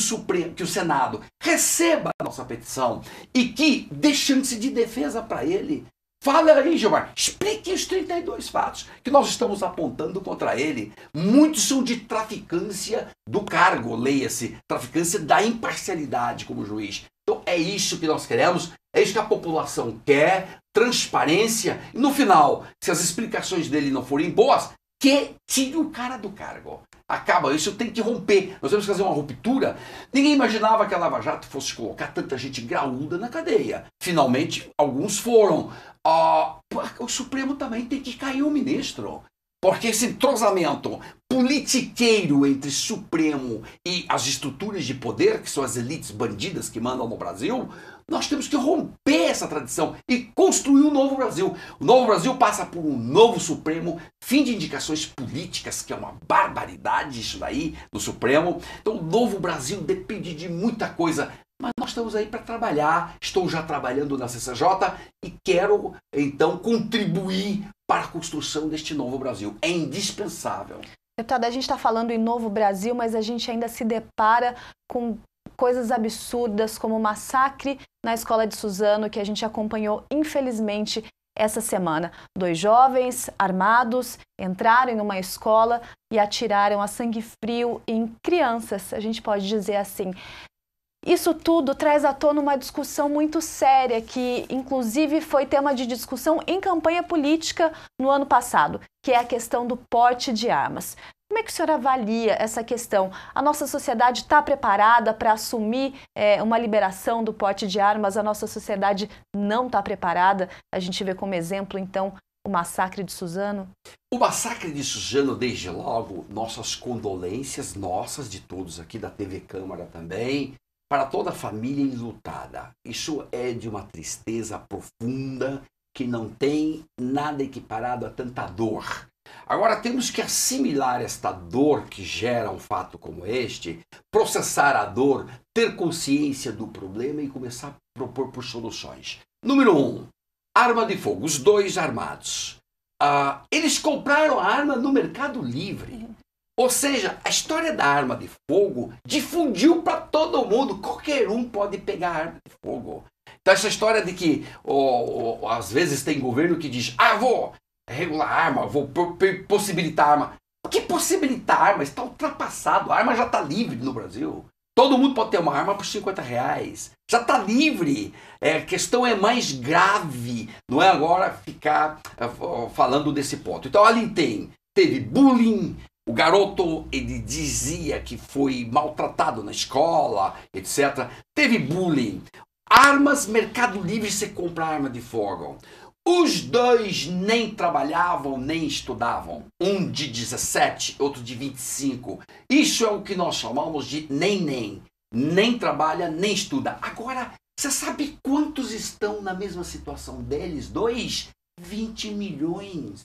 o Senado receba a nossa petição e que dê chance de defesa para ele. Fala aí, Gilmar, explique os 32 fatos que nós estamos apontando contra ele. Muitos são de traficância do cargo, leia-se, traficância da imparcialidade como juiz. Então é isso que nós queremos, é isso que a população quer, transparência. E no final, se as explicações dele não forem boas, que tire o cara do cargo. Acaba, isso tem que romper. Nós temos que fazer uma ruptura. Ninguém imaginava que a Lava Jato fosse colocar tanta gente graúda na cadeia. Finalmente, alguns foram. O Supremo também tem que cair o ministro. Porque esse entrosamento politiqueiro entre Supremo e as estruturas de poder, que são as elites bandidas que mandam no Brasil, nós temos que romper essa tradição e construir um novo Brasil. O novo Brasil passa por um novo Supremo, fim de indicações políticas, que é uma barbaridade isso daí, do Supremo. Então o novo Brasil depende de muita coisa. Mas nós estamos aí para trabalhar, estou já trabalhando na CCJ e quero, então, contribuir para a construção deste novo Brasil. É indispensável. Deputada, a gente está falando em novo Brasil, mas a gente ainda se depara com coisas absurdas como o massacre na escola de Suzano, que a gente acompanhou, infelizmente, essa semana. 2 jovens armados entraram em uma escola e atiraram a sangue frio em crianças, a gente pode dizer assim. Isso tudo traz à tona uma discussão muito séria, que inclusive foi tema de discussão em campanha política no ano passado, que é a questão do porte de armas. Como é que o senhor avalia essa questão? A nossa sociedade está preparada para assumir uma liberação do porte de armas? A nossa sociedade não está preparada? A gente vê como exemplo, então, o massacre de Suzano? O massacre de Suzano, desde logo, nossas condolências, nossas, de todos aqui, da TV Câmara também, para toda a família enlutada. Isso é de uma tristeza profunda que não tem nada equiparado a tanta dor. Agora temos que assimilar esta dor que gera um fato como este, processar a dor, ter consciência do problema e começar a propor por soluções. Número 1, arma de fogo, os dois armados. Eles compraram a arma no Mercado Livre. Ou seja, a história da arma de fogo difundiu para todo mundo. Qualquer um pode pegar a arma de fogo. Então essa história de que às vezes tem governo que diz vou regular a arma, vou possibilitar a arma. O que possibilitar a arma? Está ultrapassado. A arma já está livre no Brasil. Todo mundo pode ter uma arma por R$50. Já está livre. A questão é mais grave. Não é agora ficar falando desse ponto. Então ali teve bullying. O garoto, ele dizia que foi maltratado na escola, etc. Teve bullying. Armas, Mercado Livre, você compra arma de fogo. Os dois nem trabalhavam, nem estudavam. Um de 17, outro de 25. Isso é o que nós chamamos de nem. Nem trabalha, nem estuda. Agora, você sabe quantos estão na mesma situação deles dois? 20 milhões.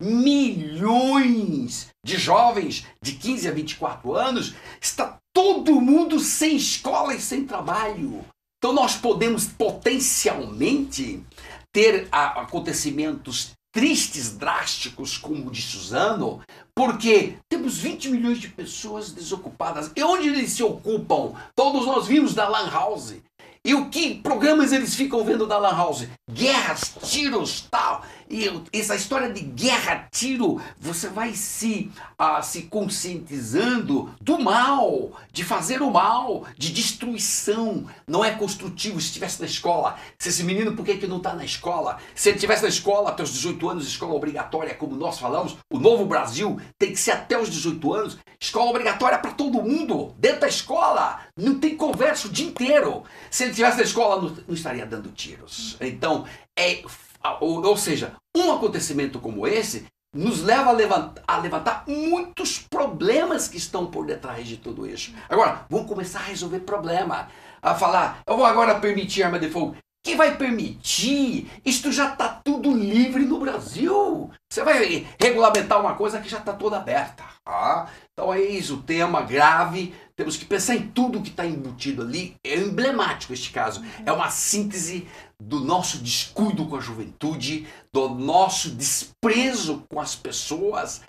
Milhões de jovens de 15 a 24 anos. Está todo mundo sem escola e sem trabalho. Então nós podemos potencialmente ter acontecimentos tristes, drásticos, como o de Suzano, porque temos 20 milhões de pessoas desocupadas. E onde eles se ocupam? Todos nós vimos da Lan House. E o que programas eles ficam vendo da Lan House? Guerras, tiros, tal. E essa história de guerra, tiro, você vai se conscientizando do mal, de fazer o mal, de destruição. Não é construtivo. Se estivesse na escola, se esse menino, por que não está na escola? Se ele estivesse na escola até os 18 anos, escola obrigatória, como nós falamos, o novo Brasil tem que ser até os 18 anos, escola obrigatória para todo mundo, dentro da escola. Não tem conversa o dia inteiro. Se ele estivesse na escola, não estaria dando tiros. Então, ou seja, um acontecimento como esse nos leva a levantar muitos problemas que estão por detrás de tudo isso. Agora, vamos começar a resolver problema. A falar, eu vou agora permitir arma de fogo. Que vai permitir? Isto já está tudo livre no Brasil. Você vai regulamentar uma coisa que já está toda aberta. Então é isso, o tema grave. Temos que pensar em tudo que está embutido ali. É emblemático este caso. É uma síntese do nosso descuido com a juventude, do nosso desprezo com as pessoas,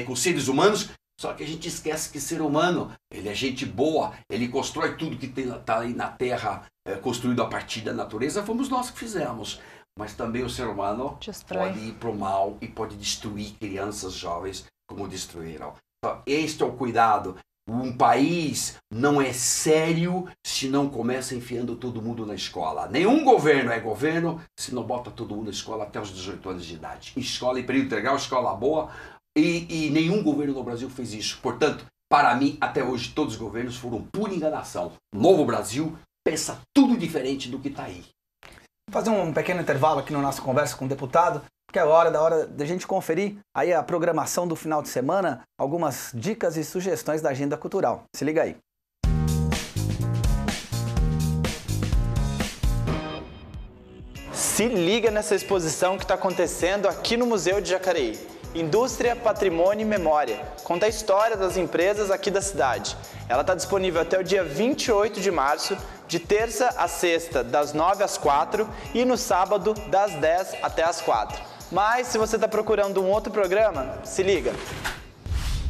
com os seres humanos. Só que a gente esquece que ser humano, ele é gente boa, ele constrói tudo que está aí na Terra, construído a partir da natureza, fomos nós que fizemos. Mas também o ser humano pode ir para o mal e pode destruir crianças, jovens, como destruíram. Então, este é o cuidado. Um país não é sério se não começa enfiando todo mundo na escola. Nenhum governo é governo se não bota todo mundo na escola até os 18 anos de idade. Escola em período integral, escola boa. E nenhum governo no Brasil fez isso. Portanto, para mim, até hoje, todos os governos foram pura enganação. O novo Brasil pensa tudo diferente do que está aí. Vou fazer um pequeno intervalo aqui na nossa conversa com o deputado, porque é hora da gente conferir aí a programação do final de semana, algumas dicas e sugestões da agenda cultural. Se liga aí. Se liga nessa exposição que está acontecendo aqui no Museu de Jacareí. Indústria, Patrimônio e Memória. Conta a história das empresas aqui da cidade. Ela está disponível até o dia 28 de março, de terça a sexta, das 9 às 4 e no sábado, das 10 até às 4. Mas se você está procurando um outro programa, se liga.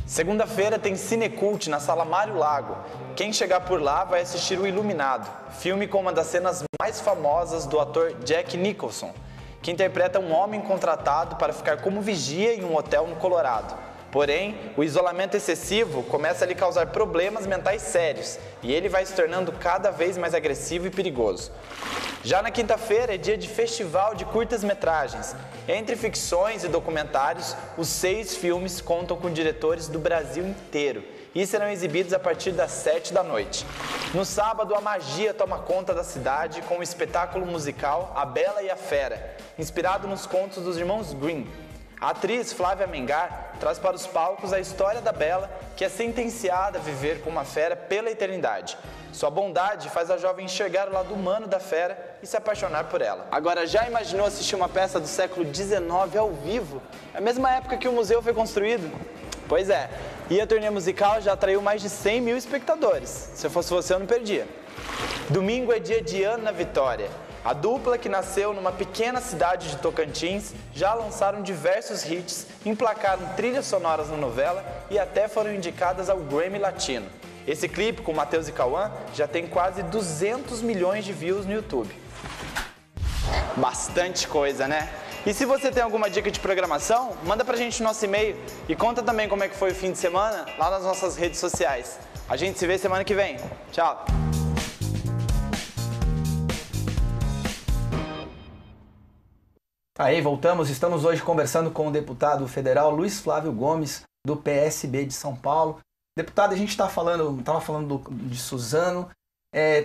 Segunda-feira tem Cinecult na Sala Mário Lago. Quem chegar por lá vai assistir O Iluminado, filme com uma das cenas mais famosas do ator Jack Nicholson, que interpreta um homem contratado para ficar como vigia em um hotel no Colorado. Porém, o isolamento excessivo começa a lhe causar problemas mentais sérios e ele vai se tornando cada vez mais agressivo e perigoso. Já na quinta-feira é dia de festival de curtas-metragens. Entre ficções e documentários, os 6 filmes contam com diretores do Brasil inteiro e serão exibidos a partir das 7 da noite. No sábado, a magia toma conta da cidade com o espetáculo musical A Bela e a Fera, inspirado nos contos dos irmãos Grimm. A atriz Flávia Mengar traz para os palcos a história da Bela, que é sentenciada a viver com uma fera pela eternidade. Sua bondade faz a jovem enxergar o lado humano da fera e se apaixonar por ela. Agora, já imaginou assistir uma peça do século XIX ao vivo? É a mesma época que o museu foi construído? Pois é, e a turnê musical já atraiu mais de 100 mil espectadores. Se eu fosse você, eu não perdia. Domingo é dia de Ana Vitória. A dupla, que nasceu numa pequena cidade de Tocantins, já lançaram diversos hits, emplacaram trilhas sonoras na novela e até foram indicadas ao Grammy Latino. Esse clipe, com Matheus e Cauã, já tem quase 200 milhões de views no YouTube. Bastante coisa, né? E se você tem alguma dica de programação, manda pra gente no nosso e-mail e conta também como é que foi o fim de semana lá nas nossas redes sociais. A gente se vê semana que vem. Tchau! Aí, voltamos. Estamos hoje conversando com o deputado federal Luiz Flávio Gomes, do PSB de São Paulo. Deputado, a gente estava falando de Suzano.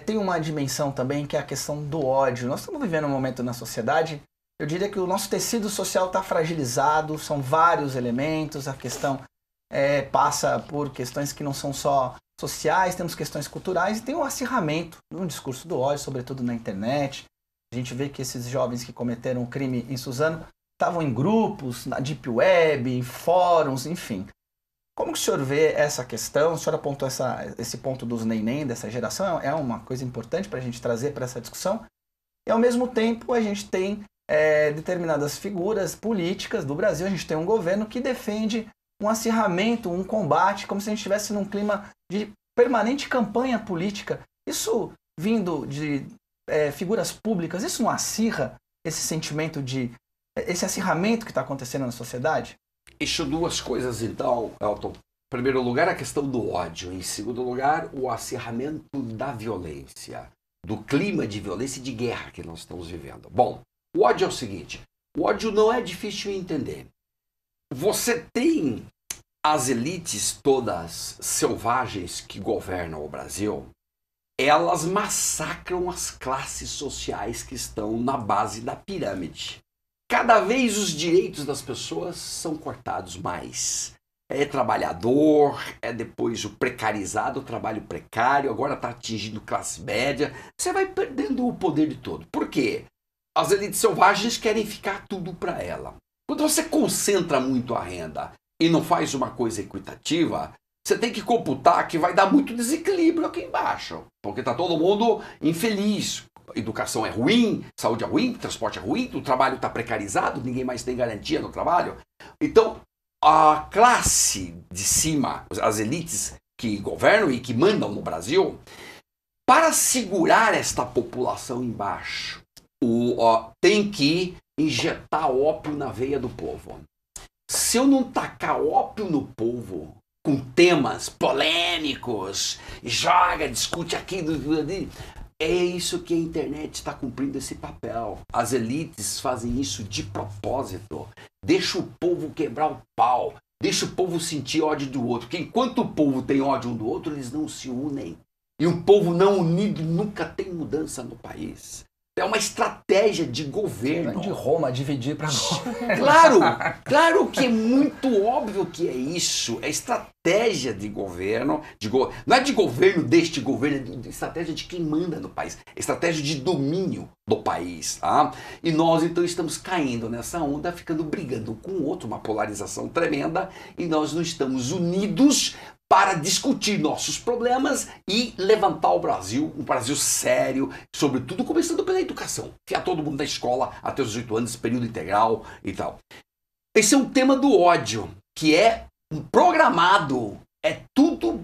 Tem uma dimensão também que é a questão do ódio. Nós estamos vivendo um momento na sociedade, eu diria que o nosso tecido social está fragilizado, são vários elementos, a questão passa por questões que não são só sociais, temos questões culturais e tem um acirramento no discurso do ódio, sobretudo na internet. A gente vê que esses jovens que cometeram o crime em Suzano estavam em grupos, na Deep Web, em fóruns, enfim. Como que o senhor vê essa questão? O senhor apontou esse ponto dos neném, dessa geração, é uma coisa importante para a gente trazer para essa discussão. E, ao mesmo tempo, a gente tem determinadas figuras políticas do Brasil, a gente tem um governo que defende um acirramento, um combate, como se a gente estivesse num clima de permanente campanha política. Isso vindo de figuras públicas, isso não acirra esse sentimento esse acirramento que está acontecendo na sociedade? Eixo duas coisas então, Elton. Em primeiro lugar, a questão do ódio. Em segundo lugar, o acirramento da violência, do clima de violência e de guerra que nós estamos vivendo. Bom, o ódio é o seguinte, o ódio não é difícil de entender. Você tem as elites todas selvagens que governam o Brasil, elas massacram as classes sociais que estão na base da pirâmide. Cada vez os direitos das pessoas são cortados mais. É trabalhador, depois o precarizado, o trabalho precário, agora está atingindo classe média. Você vai perdendo o poder de todo. Por quê? As elites selvagens querem ficar tudo para ela. Quando você concentra muito a renda e não faz uma coisa equitativa, você tem que computar que vai dar muito desequilíbrio aqui embaixo, porque está todo mundo infeliz. Educação é ruim, saúde é ruim, transporte é ruim, o trabalho está precarizado, ninguém mais tem garantia no trabalho. Então, a classe de cima, as elites que governam e que mandam no Brasil, para segurar esta população embaixo, tem que injetar ópio na veia do povo. Se eu não tacar ópio no povo, com temas polêmicos, discute aquilo, é isso que a internet está cumprindo esse papel. As elites fazem isso de propósito. Deixa o povo quebrar o pau, deixa o povo sentir ódio do outro, porque enquanto o povo tem ódio um do outro, eles não se unem. E um povo não unido nunca tem mudança no país. É uma estratégia de governo. De Roma, dividir para nós. Claro que é muito óbvio que é isso. É estratégia de governo. Não é de governo deste governo, é de estratégia de quem manda no país. É estratégia de domínio do país. Tá? E nós, então, estamos caindo nessa onda, ficando brigando com o outro, uma polarização tremenda, e nós não estamos unidos para discutir nossos problemas e levantar o Brasil, um Brasil sério, sobretudo começando pela educação. Enfiar todo mundo na escola até os 18 anos, período integral e tal. Esse é um tema do ódio, que é programado, é tudo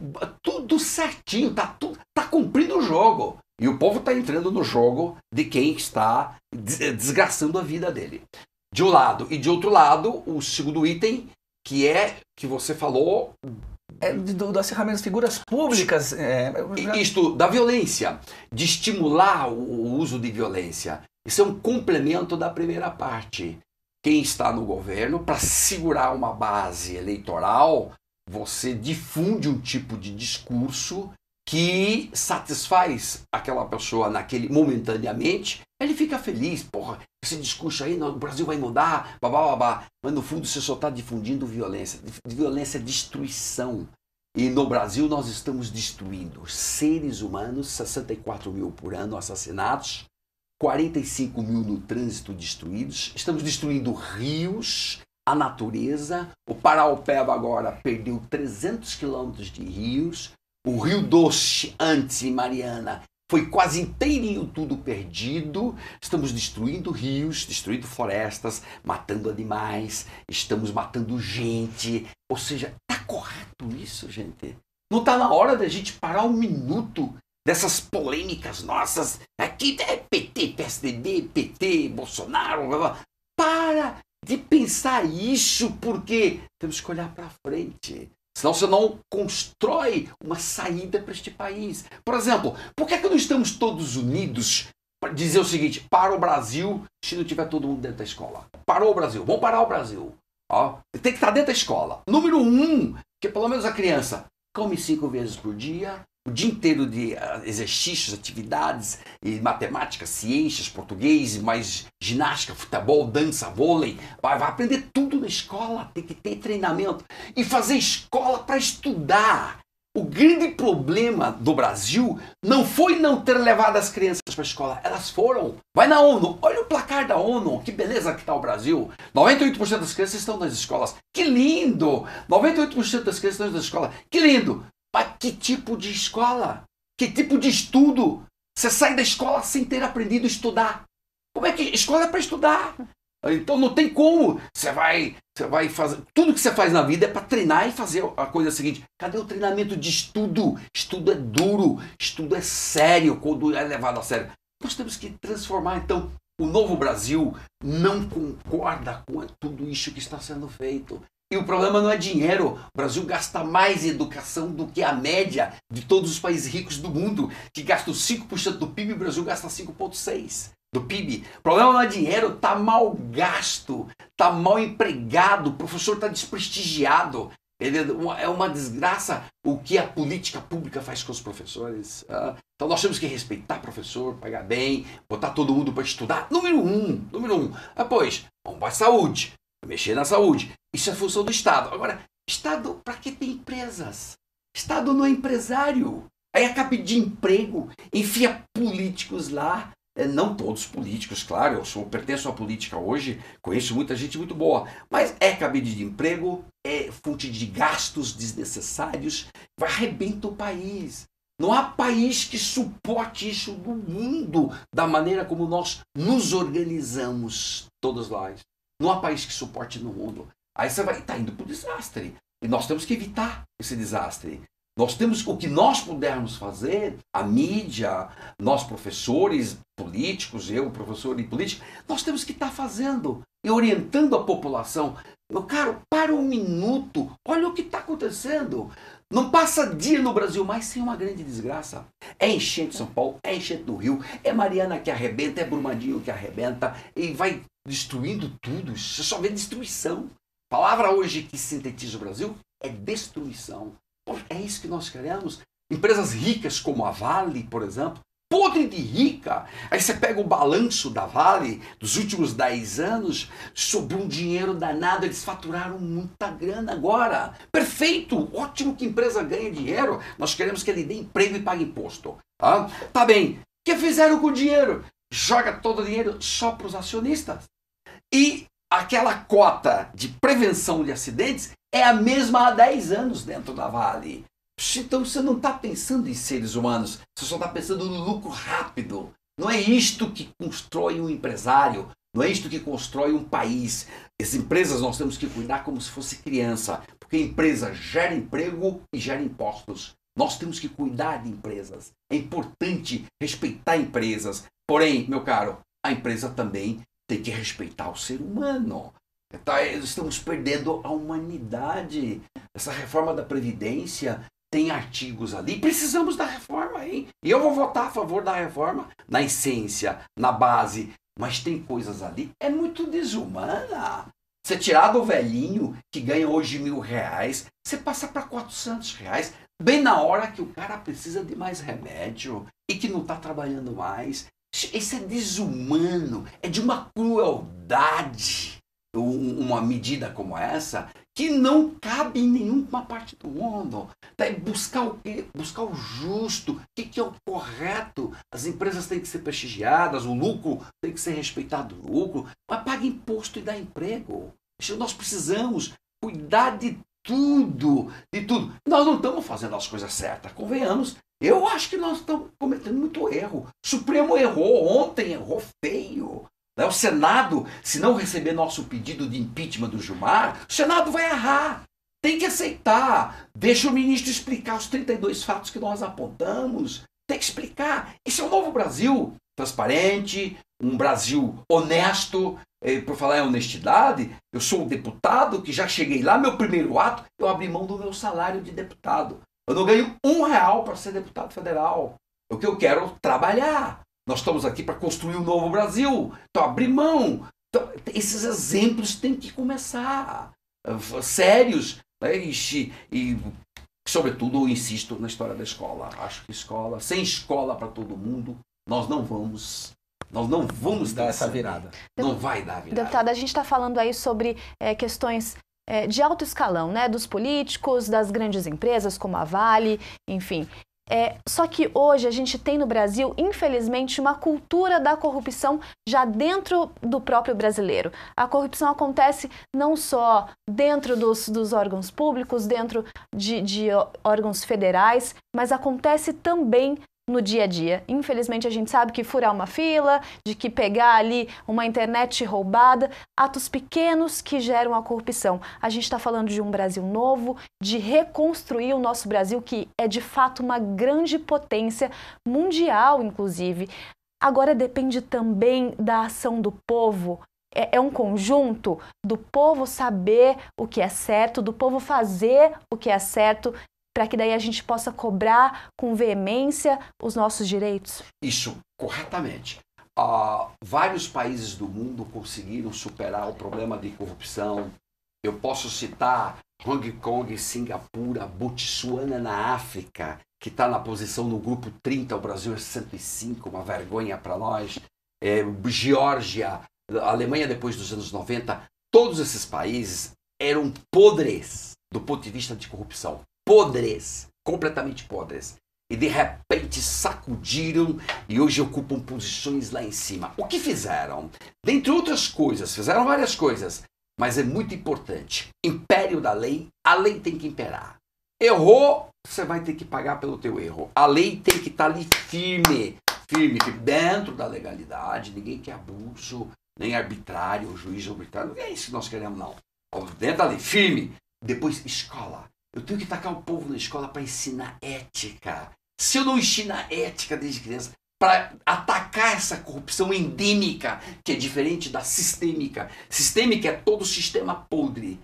certinho, tá cumprindo o jogo. E o povo está entrando no jogo de quem está desgraçando a vida dele. De um lado. E de outro lado, o segundo item, que você falou... do acirramento das figuras públicas. Isto, da violência, de estimular o uso de violência. Isso é um complemento da primeira parte. Quem está no governo, para segurar uma base eleitoral, você difunde um tipo de discurso que satisfaz aquela pessoa momentaneamente, ele fica feliz, porra, esse discurso aí, o Brasil vai mudar, babá, mas no fundo você só está difundindo violência. Violência é destruição. E no Brasil nós estamos destruindo seres humanos, 64 mil por ano assassinados, 45 mil no trânsito destruídos, estamos destruindo rios, a natureza. O Paraopeba agora perdeu 300 quilômetros de rios, o Rio Doce, antes em Mariana, foi quase inteirinho tudo perdido. Estamos destruindo rios, destruindo florestas, matando animais, estamos matando gente. Ou seja, tá correto isso, gente? Não tá na hora da gente parar um minuto dessas polêmicas nossas? Aqui é PT, PSDB, PT, Bolsonaro, blá, blá. Para de pensar isso, porque temos que olhar para frente. Senão você não constrói uma saída para este país. Por exemplo, por que não estamos todos unidos para dizer o seguinte: para o Brasil, se não tiver todo mundo dentro da escola? Parou o Brasil, vamos parar o Brasil. Ó, tem que estar dentro da escola. Número 1, que pelo menos a criança come 5 vezes por dia, o dia inteiro de exercícios, atividades, e matemática, ciências, português, mais ginástica, futebol, dança, vôlei. Vai aprender tudo na escola, tem que ter treinamento. E fazer escola para estudar. O grande problema do Brasil não foi não ter levado as crianças para a escola. Elas foram. Vai na ONU. Olha o placar da ONU. Que beleza que está o Brasil. 98% das crianças estão nas escolas. Que lindo. 98% das crianças estão nas escolas. Que lindo. Mas que tipo de escola? Que tipo de estudo? Você sai da escola sem ter aprendido a estudar. Como é que escola é para estudar? Então não tem como. Você vai fazer. Tudo que você faz na vida é para treinar e fazer a coisa seguinte. Cadê o treinamento de estudo? Estudo é duro, estudo é sério quando é levado a sério. Nós temos que transformar. Então, o Novo Brasil não concorda com tudo isso que está sendo feito. E o problema não é dinheiro. O Brasil gasta mais em educação do que a média de todos os países ricos do mundo, que gastam 5% do PIB, o Brasil gasta 5,6% do PIB. O problema não é dinheiro, está mal gasto, está mal empregado, o professor está desprestigiado. É uma desgraça o que a política pública faz com os professores. Então nós temos que respeitar o professor, pagar bem, botar todo mundo para estudar. Número um. Depois, vamos para a saúde, mexer na saúde. Isso é função do Estado. Agora, Estado, para que tem empresas? Estado não é empresário. Aí acaba de emprego, enfia políticos lá. Não todos políticos, claro, eu pertenço à política hoje, conheço muita gente muito boa, mas é cabide de emprego, é fonte de gastos desnecessários, arrebenta o país. Não há país que suporte isso no mundo, da maneira como nós nos organizamos, todos nós. Não há país que suporte no mundo. Aí você vai estar indo para o desastre. E nós temos que evitar esse desastre. Nós temos o que nós pudermos fazer, a mídia, nós professores, políticos, eu, professor e político, nós temos que estar fazendo e orientando a população. Meu caro, para um minuto, olha o que está acontecendo. Não passa dia no Brasil mais sem uma grande desgraça. É enchente de São Paulo, é enchente do Rio, é Mariana que arrebenta, é Brumadinho que arrebenta e vai destruindo tudo. Você só vê destruição. A palavra hoje que sintetiza o Brasil é destruição. É isso que nós queremos. Empresas ricas como a Vale, por exemplo, podre de rica. Aí você pega o balanço da Vale dos últimos 10 anos, sobrou um dinheiro danado, eles faturaram muita grana agora. Perfeito, ótimo que a empresa ganha dinheiro. Nós queremos que ele dê emprego e pague imposto. Tá bem, o que fizeram com o dinheiro? Joga todo o dinheiro só para os acionistas. E aquela cota de prevenção de acidentes é a mesma há 10 anos dentro da Vale. Então você não está pensando em seres humanos, você só está pensando no lucro rápido. Não é isto que constrói um empresário, não é isto que constrói um país. As empresas nós temos que cuidar como se fosse criança, porque a empresa gera emprego e gera impostos. Nós temos que cuidar de empresas. É importante respeitar empresas. Porém, meu caro, a empresa também tem que respeitar o ser humano. Estamos perdendo a humanidade. Essa reforma da Previdência tem artigos ali. Precisamos da reforma, hein? E eu vou votar a favor da reforma na essência, na base. Mas tem coisas ali. É muito desumana. Você tirar do velhinho que ganha hoje R$1.000, você passa para R$400, bem na hora que o cara precisa de mais remédio e que não está trabalhando mais. Isso é desumano, é de uma crueldade, uma medida como essa, que não cabe em nenhuma parte do mundo. Buscar o quê? Buscar o justo, o que é o correto. As empresas têm que ser prestigiadas, o lucro tem que ser respeitado, o lucro, mas paga imposto e dá emprego. Nós precisamos cuidar de tudo, de tudo. Nós não estamos fazendo as coisas certas, convenhamos. Eu acho que nós estamos cometendo muito erro. O Supremo errou ontem, errou feio. O Senado, se não receber nosso pedido de impeachment do Gilmar, o Senado vai errar. Tem que aceitar. Deixa o ministro explicar os 32 fatos que nós apontamos. Tem que explicar. Esse é o novo Brasil. Transparente, um Brasil honesto. Por falar em honestidade, eu sou um deputado que já cheguei lá, meu primeiro ato, eu abri mão do meu salário de deputado. Eu não ganho R$1 para ser deputado federal. O que eu quero é trabalhar. Nós estamos aqui para construir um novo Brasil. Então, abrir mão. Então, esses exemplos têm que começar. Sérios. Né? E, sobretudo, eu insisto na história da escola. Acho que sem escola para todo mundo, nós não vamos dar essa virada. Não vai dar virada. Deputada, a gente está falando aí sobre questões de alto escalão, né? Dos políticos, das grandes empresas como a Vale, enfim. Só que hoje a gente tem no Brasil, infelizmente, uma cultura da corrupção já dentro do próprio brasileiro. A corrupção acontece não só dentro dos órgãos públicos, dentro de órgãos federais, mas acontece também no dia a dia. Infelizmente, a gente sabe que furar uma fila, de que pegar ali uma internet roubada, atos pequenos que geram a corrupção. A gente está falando de um Brasil novo, de reconstruir o nosso Brasil, que é de fato uma grande potência mundial, inclusive. Agora depende também da ação do povo. É um conjunto do povo saber o que é certo, do povo fazer o que é certo, para que daí a gente possa cobrar com veemência os nossos direitos? Isso, corretamente. Vários países do mundo conseguiram superar o problema de corrupção. Eu posso citar Hong Kong, Singapura, Botsuana na África, que está na posição no grupo 30, o Brasil é 105, uma vergonha para nós. Geórgia, Alemanha depois dos anos 90, todos esses países eram podres do ponto de vista de corrupção. Podres, completamente podres. E de repente sacudiram e hoje ocupam posições lá em cima. O que fizeram? Dentre outras coisas, fizeram várias coisas, mas é muito importante. Império da lei, a lei tem que imperar. Errou, você vai ter que pagar pelo teu erro. A lei tem que estar ali firme, dentro da legalidade. Ninguém quer abuso, nem arbitrário, juiz arbitrário. Não é isso que nós queremos, não. Dentro da lei, firme. Depois, escola. Eu tenho que tacar o povo na escola para ensinar ética. Se eu não ensinar ética desde criança, para atacar essa corrupção endêmica, que é diferente da sistêmica. Sistêmica é todo o sistema podre.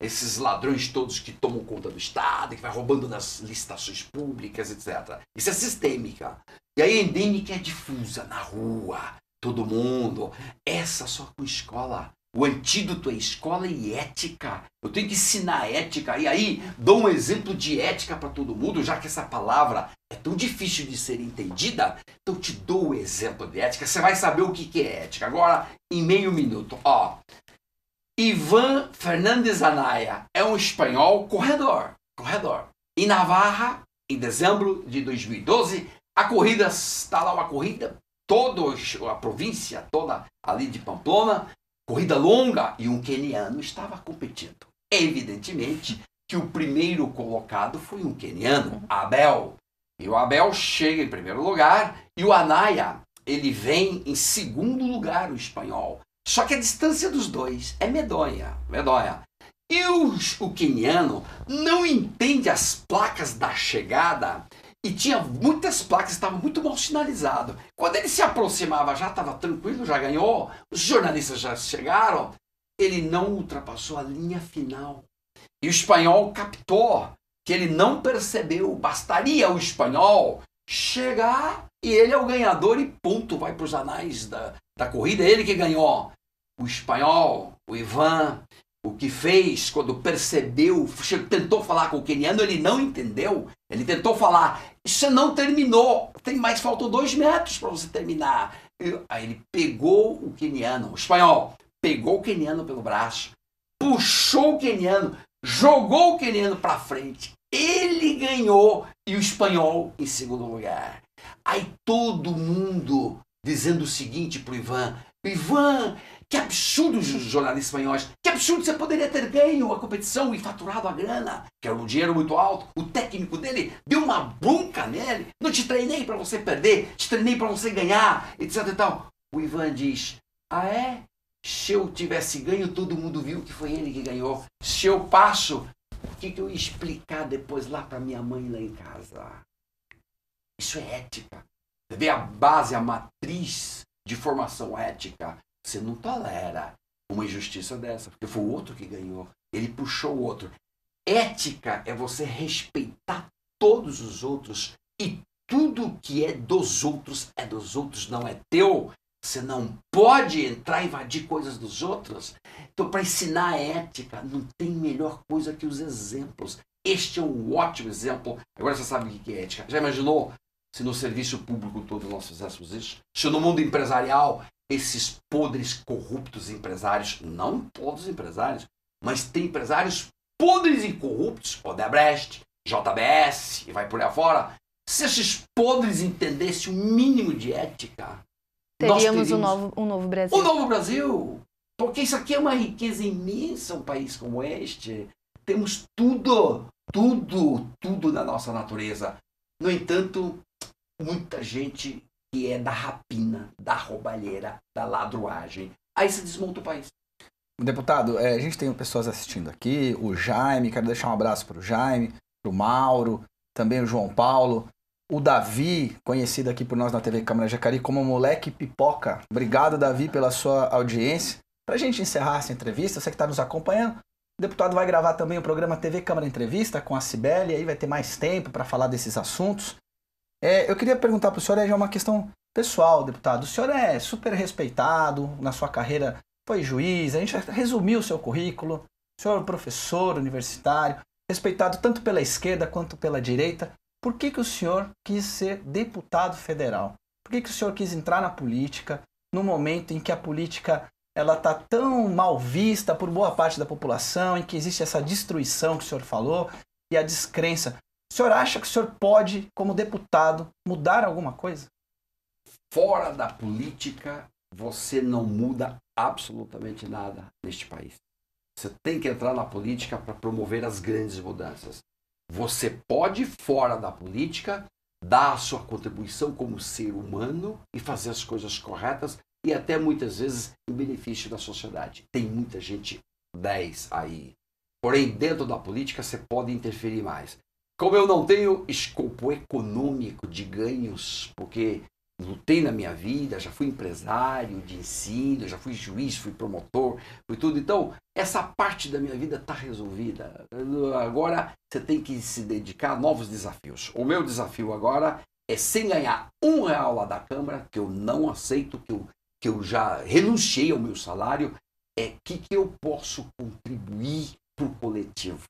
Esses ladrões todos que tomam conta do Estado, que vai roubando nas licitações públicas, etc. Isso é sistêmica. E aí endêmica é difusa, na rua, todo mundo. Essa só com escola. O antídoto é escola e ética. Eu tenho que ensinar ética. E aí, dou um exemplo de ética para todo mundo, já que essa palavra é tão difícil de ser entendida. Então, te dou o exemplo de ética. Você vai saber o que é ética. Agora, em meio minuto. Iván Fernández Anaya é um espanhol corredor. Em Navarra, em dezembro de 2012, a corrida, está lá uma corrida, toda a província toda ali de Pamplona, corrida longa, e um queniano estava competindo. Evidentemente que o primeiro colocado foi um queniano, Abel. E o Abel chega em primeiro lugar e o Anaya, ele vem em segundo lugar, o espanhol. Só que a distância dos dois é medonha. E o queniano não entende as placas da chegada e tinha muitas placas, estava muito mal sinalizado. Quando ele se aproximava, já estava tranquilo, já ganhou, os jornalistas já chegaram, ele não ultrapassou a linha final. E o espanhol captou que ele não percebeu, bastaria o espanhol chegar e ele é o ganhador e ponto, vai para os anais da corrida, ele que ganhou. O espanhol O Ivan, o que fez quando percebeu, tentou falar com o queniano, ele não entendeu. Ele tentou falar, isso não terminou, faltam 2 metros para você terminar. Aí ele pegou o queniano, o espanhol, pegou o queniano pelo braço, puxou o queniano, jogou o queniano para frente. Ele ganhou e o espanhol em segundo lugar. Aí todo mundo dizendo o seguinte pro Ivan, que absurdo os jornalistas espanhóis, que absurdo você poderia ter ganho a competição e faturado a grana, que era um dinheiro muito alto. O técnico dele deu uma bronca nele, não te treinei para você perder, te treinei para você ganhar, etc e tal. O Ivan diz, se eu tivesse ganho, todo mundo viu que foi ele que ganhou. Se eu passo, o que eu ia explicar depois lá para minha mãe lá em casa? Isso é ética. Você vê a base, a matriz de formação ética. Você não tolera uma injustiça dessa, porque foi o outro que ganhou. Ele puxou o outro. Ética é você respeitar todos os outros e tudo que é dos outros, não é teu. Você não pode entrar e invadir coisas dos outros. Então, para ensinar a ética, não tem melhor coisa que os exemplos. Este é um ótimo exemplo. Agora você sabe o que é ética. Já imaginou se no serviço público todo nós fizéssemos isso? Se no mundo empresarial, esses podres, corruptos empresários, não todos os empresários, mas tem empresários podres e corruptos, Odebrecht, JBS, e vai por aí afora. Se esses podres entendessem o mínimo de ética, teríamos um novo Brasil. Um novo Brasil! Porque isso aqui é uma riqueza imensa, um país como este. Temos tudo na nossa natureza. No entanto, muita gente que é da rapina, da roubalheira, da ladruagem. Aí se desmonta o país. Deputado, a gente tem pessoas assistindo aqui, o Jaime, quero deixar um abraço para o Jaime, para o Mauro, também o João Paulo, o Davi, conhecido aqui por nós na TV Câmara Jacareí como Moleque Pipoca. Obrigado, Davi, pela sua audiência. Para a gente encerrar essa entrevista, você que está nos acompanhando, o deputado vai gravar também o programa TV Câmara Entrevista com a Cibele, aí vai ter mais tempo para falar desses assuntos. Eu queria perguntar para o senhor, já uma questão pessoal, deputado. O senhor é super respeitado, na sua carreira foi juiz, a gente resumiu o seu currículo, o senhor é professor universitário, respeitado tanto pela esquerda quanto pela direita. Por que o senhor quis ser deputado federal? Por que o senhor quis entrar na política no momento em que a política ela está tão mal vista por boa parte da população, em que existe essa destruição que o senhor falou e a descrença? O senhor acha que o senhor pode, como deputado, mudar alguma coisa? Fora da política, você não muda absolutamente nada neste país. Você tem que entrar na política para promover as grandes mudanças. Você pode, fora da política, dar a sua contribuição como ser humano e fazer as coisas corretas e até muitas vezes em benefício da sociedade. Tem muita gente 10 aí. Porém, dentro da política, você pode interferir mais. Como eu não tenho escopo econômico de ganhos, porque lutei na minha vida, já fui empresário de ensino, já fui juiz, fui promotor, fui tudo. Então, essa parte da minha vida está resolvida. Agora, você tem que se dedicar a novos desafios. O meu desafio agora é, sem ganhar R$1 lá da Câmara, que eu não aceito, que eu já renunciei ao meu salário, que eu posso contribuir para o coletivo,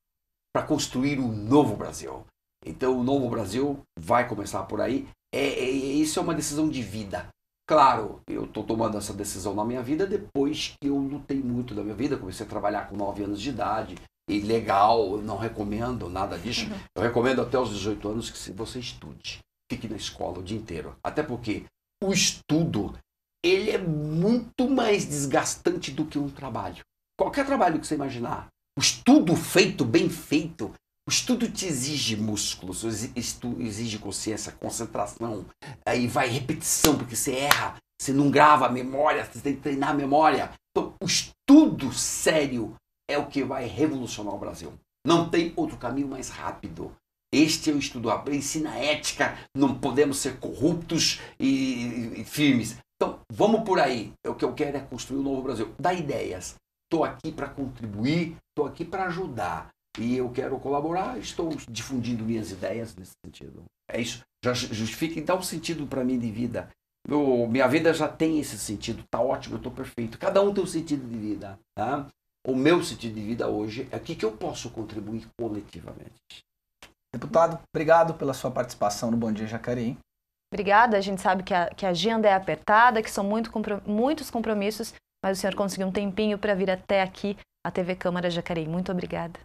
para construir um novo Brasil. Então, o novo Brasil vai começar por aí. Isso é uma decisão de vida. Claro, eu estou tomando essa decisão na minha vida depois que eu lutei muito da minha vida. Comecei a trabalhar com 9 anos de idade. E legal, eu não recomendo nada disso. Eu recomendo até os 18 anos que você estude. Fique na escola o dia inteiro. Até porque o estudo, ele é muito mais desgastante do que um trabalho. Qualquer trabalho que você imaginar. O estudo feito, bem feito, o estudo te exige músculos, exige consciência, concentração, aí vai repetição, porque você erra, você não grava a memória, você tem que treinar a memória. Então, o estudo sério é o que vai revolucionar o Brasil. Não tem outro caminho mais rápido. Este é o estudo, ensina ética, não podemos ser corruptos e firmes. Então, vamos por aí. O que eu quero é construir um novo Brasil. Dá ideias. Estou aqui para contribuir, estou aqui para ajudar. E eu quero colaborar, estou difundindo minhas ideias nesse sentido. É isso. Já justifica e dá um sentido para mim de vida. Minha vida já tem esse sentido, tá ótimo, eu tô perfeito. Cada um tem um sentido de vida, tá? O meu sentido de vida hoje é o que eu posso contribuir coletivamente. Deputado, obrigado pela sua participação no Bom Dia Jacareí. Obrigada, a gente sabe que a agenda é apertada, que são muitos compromissos, mas o senhor conseguiu um tempinho para vir até aqui, a TV Câmara Jacareí. Muito obrigada.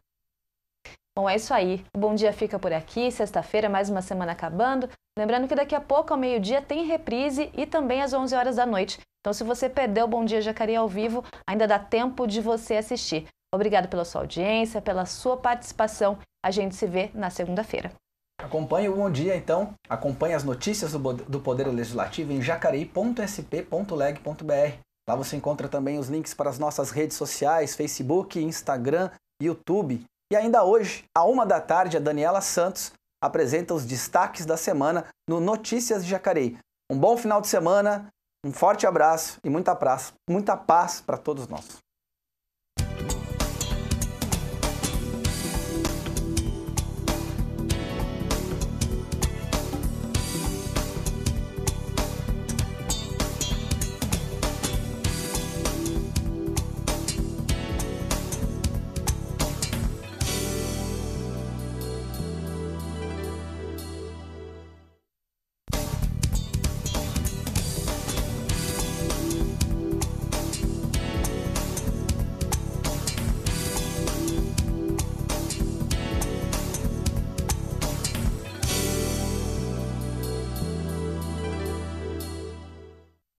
Bom, é isso aí. O Bom Dia fica por aqui. Sexta-feira, mais uma semana acabando. Lembrando que daqui a pouco, ao meio-dia, tem reprise e também às 11 horas da noite. Então, se você perdeu o Bom Dia Jacareí ao vivo, ainda dá tempo de você assistir. Obrigado pela sua audiência, pela sua participação. A gente se vê na segunda-feira. Acompanhe o Bom Dia, então. Acompanhe as notícias do Poder Legislativo em jacareí.sp.leg.br. Lá você encontra também os links para as nossas redes sociais, Facebook, Instagram, YouTube. E ainda hoje, à 1h, a Daniela Santos apresenta os destaques da semana no Notícias de Jacareí. Um bom final de semana, um forte abraço e muita paz para todos nós.